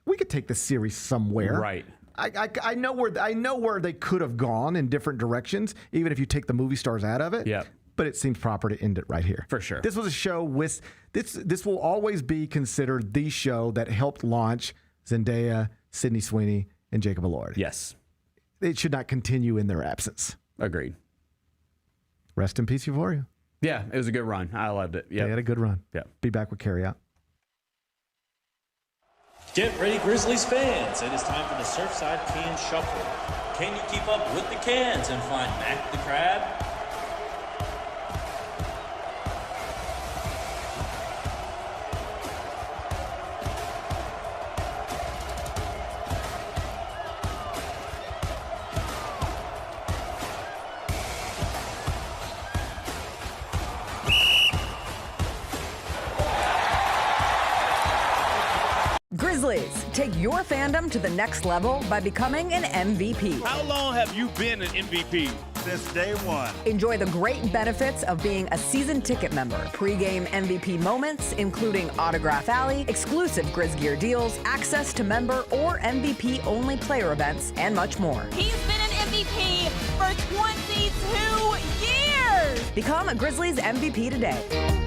we could take this series somewhere. Right. I know where they could have gone in different directions, even if you take the movie stars out of it. Yeah. But it seems proper to end it right here. For sure. This was a show with this will always be considered the show that helped launch Zendaya, Sydney Sweeney, and Jacob Elordi. Yes. It should not continue in their absence. Agreed. Rest in peace, Euphoria. Yeah, it was a good run. I loved it. Yeah. They had a good run. Yeah. Be back with Carry Out. Get ready, Grizzlies fans. It is time for the Surfside Can Shuffle. Can you keep up with the cans and find Mac the Crab? Grizzlies, take your fandom to the next level by becoming an MVP. How long have you been an MVP? Since day one. Enjoy the great benefits of being a season ticket member. Pre-game MVP moments, including Autograph Alley, exclusive Grizz Gear deals, access to member or MVP-only player events, and much more. He's been an MVP for 22 years! Become a Grizzlies MVP today.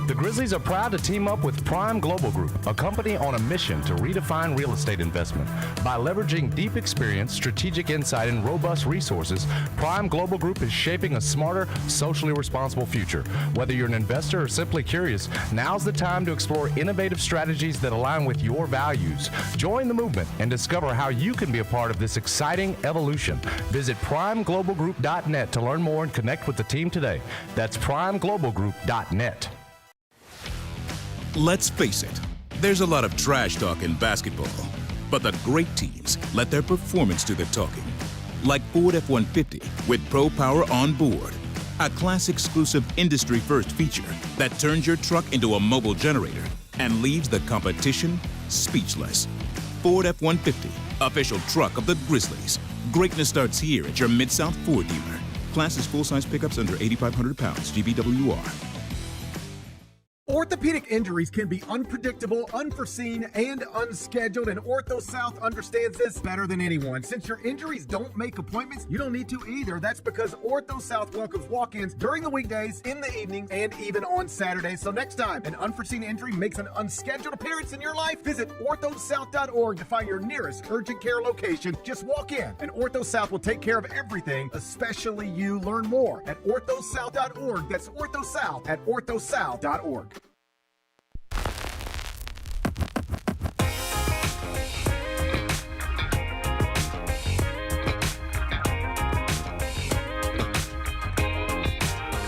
The Grizzlies are proud to team up with Prime Global Group, a company on a mission to redefine real estate investment. By leveraging deep experience, strategic insight, and robust resources, Prime Global Group is shaping a smarter, socially responsible future. Whether you're an investor or simply curious, now's the time to explore innovative strategies that align with your values. Join the movement and discover how you can be a part of this exciting evolution. Visit primeglobalgroup.net to learn more and connect with the team today. That's primeglobalgroup.net. Let's face it, there's a lot of trash talk in basketball, but the great teams let their performance do the talking. Like Ford F-150 with Pro Power on board, a class-exclusive industry-first feature that turns your truck into a mobile generator and leaves the competition speechless. Ford F-150, official truck of the Grizzlies. Greatness starts here at your Mid-South Ford dealer. Class is full-size pickups under 8,500 pounds, GVWR. Orthopedic injuries can be unpredictable, unforeseen, and unscheduled, and Ortho South understands this better than anyone. Since your injuries don't make appointments, you don't need to either. That's because Ortho South welcomes walk-ins during the weekdays, in the evenings, and even on Saturdays. So next time an unforeseen injury makes an unscheduled appearance in your life, visit orthosouth.org to find your nearest urgent care location. Just walk in, and Ortho South will take care of everything, especially you. Learn more at orthosouth.org. That's orthosouth at orthosouth.org.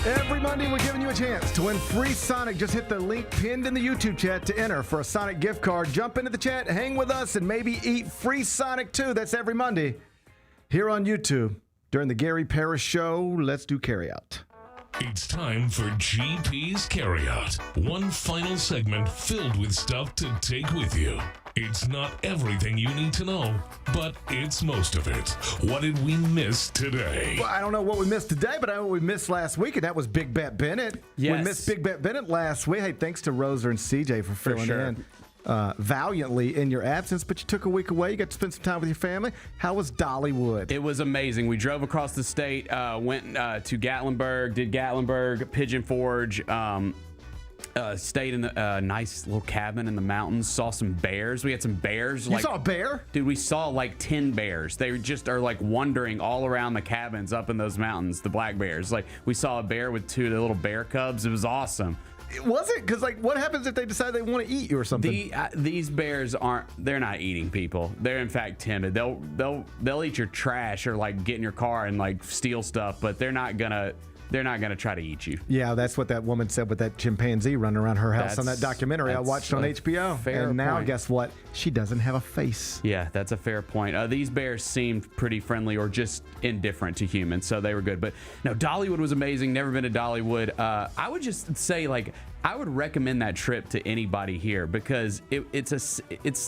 Every Monday, we're giving you a chance to win free Sonic. Just hit the link pinned in the YouTube chat to enter for a Sonic gift card. Jump into the chat, hang with us, and maybe eat free Sonic too. That's every Monday here on YouTube. during the Gary Parrish Show. Let's do carryout. It's time for GP's Carryout. One final segment filled with stuff to take with you. It's not everything you need to know, but it's most of it. What did we miss today? Well, I don't know what we missed today, but I know what we missed last week, and that was Big Bet Bennett. Yes. We missed Big Bet Bennett last week. Hey, thanks to Roser and CJ for filling in valiantly in your absence, but you took a week away. You got to spend some time with your family. How was Dollywood? It was amazing. We drove across the state, went to Gatlinburg, did Gatlinburg, Pigeon Forge, stayed in a nice little cabin in the mountains, saw some bears. We had some bears. You saw a bear? Dude, we saw like 10 bears. They just are like wandering all around the cabins up in those mountains, the black bears. Like we saw a bear with 2 little bear cubs. It was awesome. Was it? Because like, what happens if they decide they want to eat you or something? These bears they're not eating people. They're in fact timid. They'll eat your trash or like get in your car and like steal stuff, but they're not gonna try to eat you. Yeah, that's what that woman said with that chimpanzee running around her house on that documentary I watched on HBO. And now, guess what? She doesn't have a face. Yeah, that's a fair point. These bears seemed pretty friendly or just indifferent to humans, so they were good. But no, Dollywood was amazing. Never been to Dollywood. I would just say, like, I would recommend that trip to anybody here because it's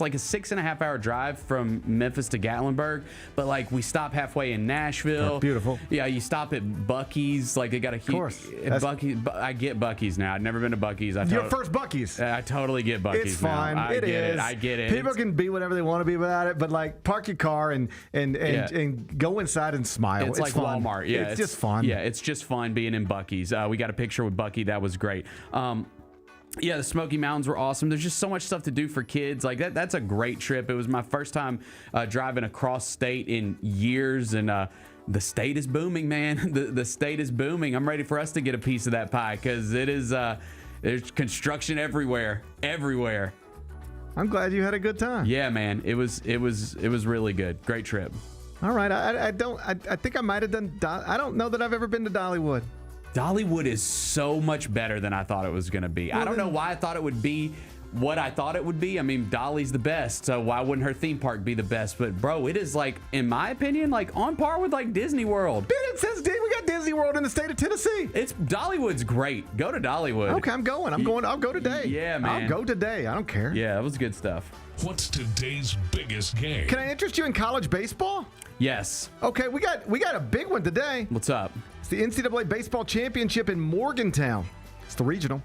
like a 6.5 hour drive from Memphis to Gatlinburg, but like we stop halfway in Nashville. Oh, beautiful. Yeah, you stop at Buc-ee's. Like they got a huge. Buc-ee's. I get Buc-ee's now. I've never been to Buc-ee's. Your first Buc-ee's. I totally get Buc-ee's. It's fine. Now. I get it. People can be whatever they want to be about it, but like park your car and go inside and smile. It's like fun. Walmart. Yeah, it's just fun. Yeah, it's just fun being in Buc-ee's. We got a picture with Bucky. That was great. Yeah, the Smoky Mountains were awesome. There's just so much stuff to do for kids. Like that's a great trip. It was my first time driving across state in years, and the state is booming, man. The state is booming. I'm ready for us to get a piece of that pie because it is. There's construction everywhere. I'm glad you had a good time. Yeah, man. It was really good. Great trip. All right. I think I might have done. I don't know that I've ever been to Dollywood. Dollywood is so much better than I thought it was going to be. I don't know why I thought it would be what I thought it would be. I mean, Dolly's the best, so why wouldn't her theme park be the best? But bro, it is like, in my opinion, like on par with like Disney World. Dude, it says we got Disney World in the state of Tennessee. Dollywood's great. Go to Dollywood. Okay, I'm going. I'll go today. Yeah, man. I'll go today. I don't care. Yeah, that was good stuff. What's today's biggest game? Can I interest you in college baseball? Yes. Okay, we got a big one today. What's up? It's the NCAA Baseball Championship in Morgantown. It's the regional.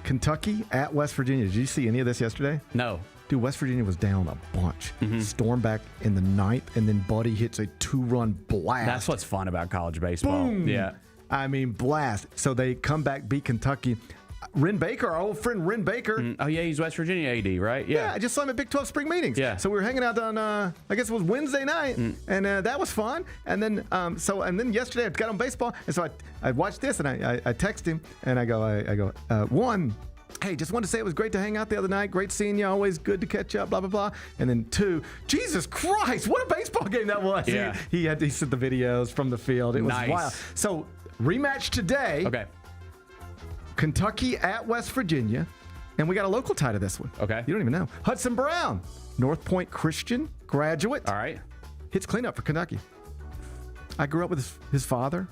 Kentucky at West Virginia. Did you see any of this yesterday? No. Dude, West Virginia was down a bunch. Storm back in the 9th, and then Buddy hits a 2-run blast. That's what's fun about college baseball. Boom. Yeah. I mean, blast. So they come back, beat Kentucky. Ren Baker, our old friend Ren Baker. Oh, yeah, he's West Virginia AD, right? Yeah, I just saw him at Big 12 spring meetings. Yeah. So we were hanging out on, I guess it was Wednesday night, and that was fun. And then, yesterday I got on baseball, and so I watched this, and I text him, and I go, one, hey, just wanted to say it was great to hang out the other night. Great seeing you. Always good to catch up, blah, blah, blah. And then 2, Jesus Christ, what a baseball game that was. Yeah. He sent the videos from the field. It was wild. So rematch today. Okay. Kentucky at West Virginia, and we got a local tie to this one. Okay. You don't even know. Hudson Brown, North Point Christian graduate. All right. Hits cleanup for Kentucky. I grew up with his father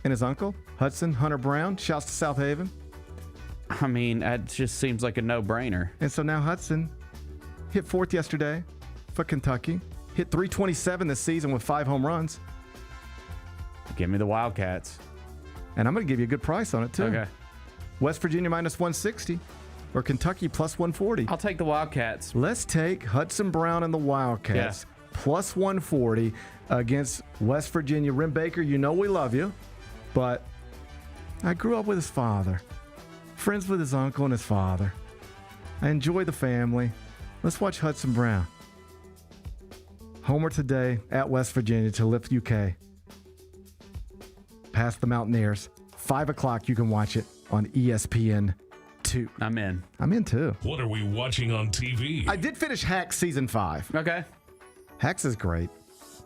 and his uncle, Hudson Hunter Brown. Shouts to South Haven. I mean, that just seems like a no-brainer. And so now Hudson hit 4th yesterday for Kentucky. Hit .327 this season with 5 home runs. Give me the Wildcats. And I'm going to give you a good price on it, too. Okay. West Virginia minus 160 or Kentucky plus 140. I'll take the Wildcats. Let's take Hudson Brown and the Wildcats plus 140 against West Virginia. Ren Baker, you know we love you, but I grew up with his father, friends with his uncle and his father. I enjoy the family. Let's watch Hudson Brown. Homer today at West Virginia to lift UK. Past the Mountaineers. 5 o'clock, you can watch it on ESPN 2. I'm in. I'm in too. What are we watching on TV? I did finish Hacks season 5. Okay. Hacks is great.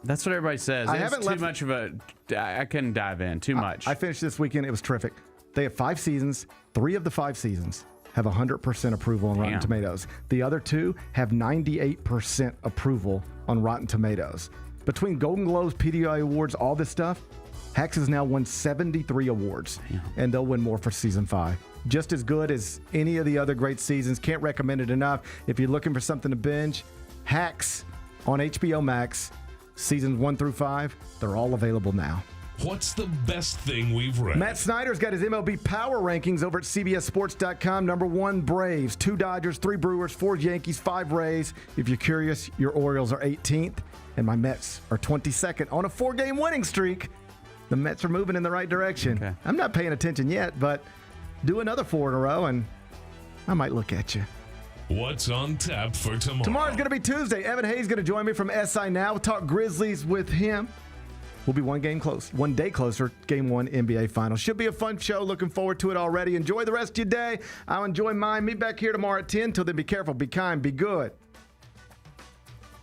That's what everybody says. I It's haven't too left- much of a. I couldn't dive in. Too much. I finished this weekend. It was terrific. They have 5 seasons. 3 of the 5 seasons have 100% approval on Rotten Tomatoes. The other 2 have 98% approval on Rotten Tomatoes. Between Golden Globes, PDI Awards, all this stuff, Hacks has now won 73 awards, and they'll win more for season 5. Just as good as any of the other great seasons. Can't recommend it enough. If you're looking for something to binge, Hacks on HBO Max, seasons 1 through 5, they're all available now. What's the best thing we've read? Matt Snyder's got his MLB power rankings over at CBSSports.com. Number 1, Braves, 2 Dodgers, 3 Brewers, 4 Yankees, 5 Rays. If you're curious, your Orioles are 18th, and my Mets are 22nd on a 4-game winning streak. The Mets are moving in the right direction. Okay. I'm not paying attention yet, but do another 4 in a row, and I might look at you. What's on tap for tomorrow? Tomorrow's going to be Tuesday. Evan Hayes going to join me from SI Now. We'll talk Grizzlies with him. We'll be one day closer, Game 1 NBA Finals. Should be a fun show. Looking forward to it already. Enjoy the rest of your day. I'll enjoy mine. Meet back here tomorrow at 10. Till then, be careful, be kind, be good.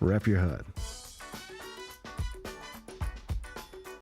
Rep your HUD.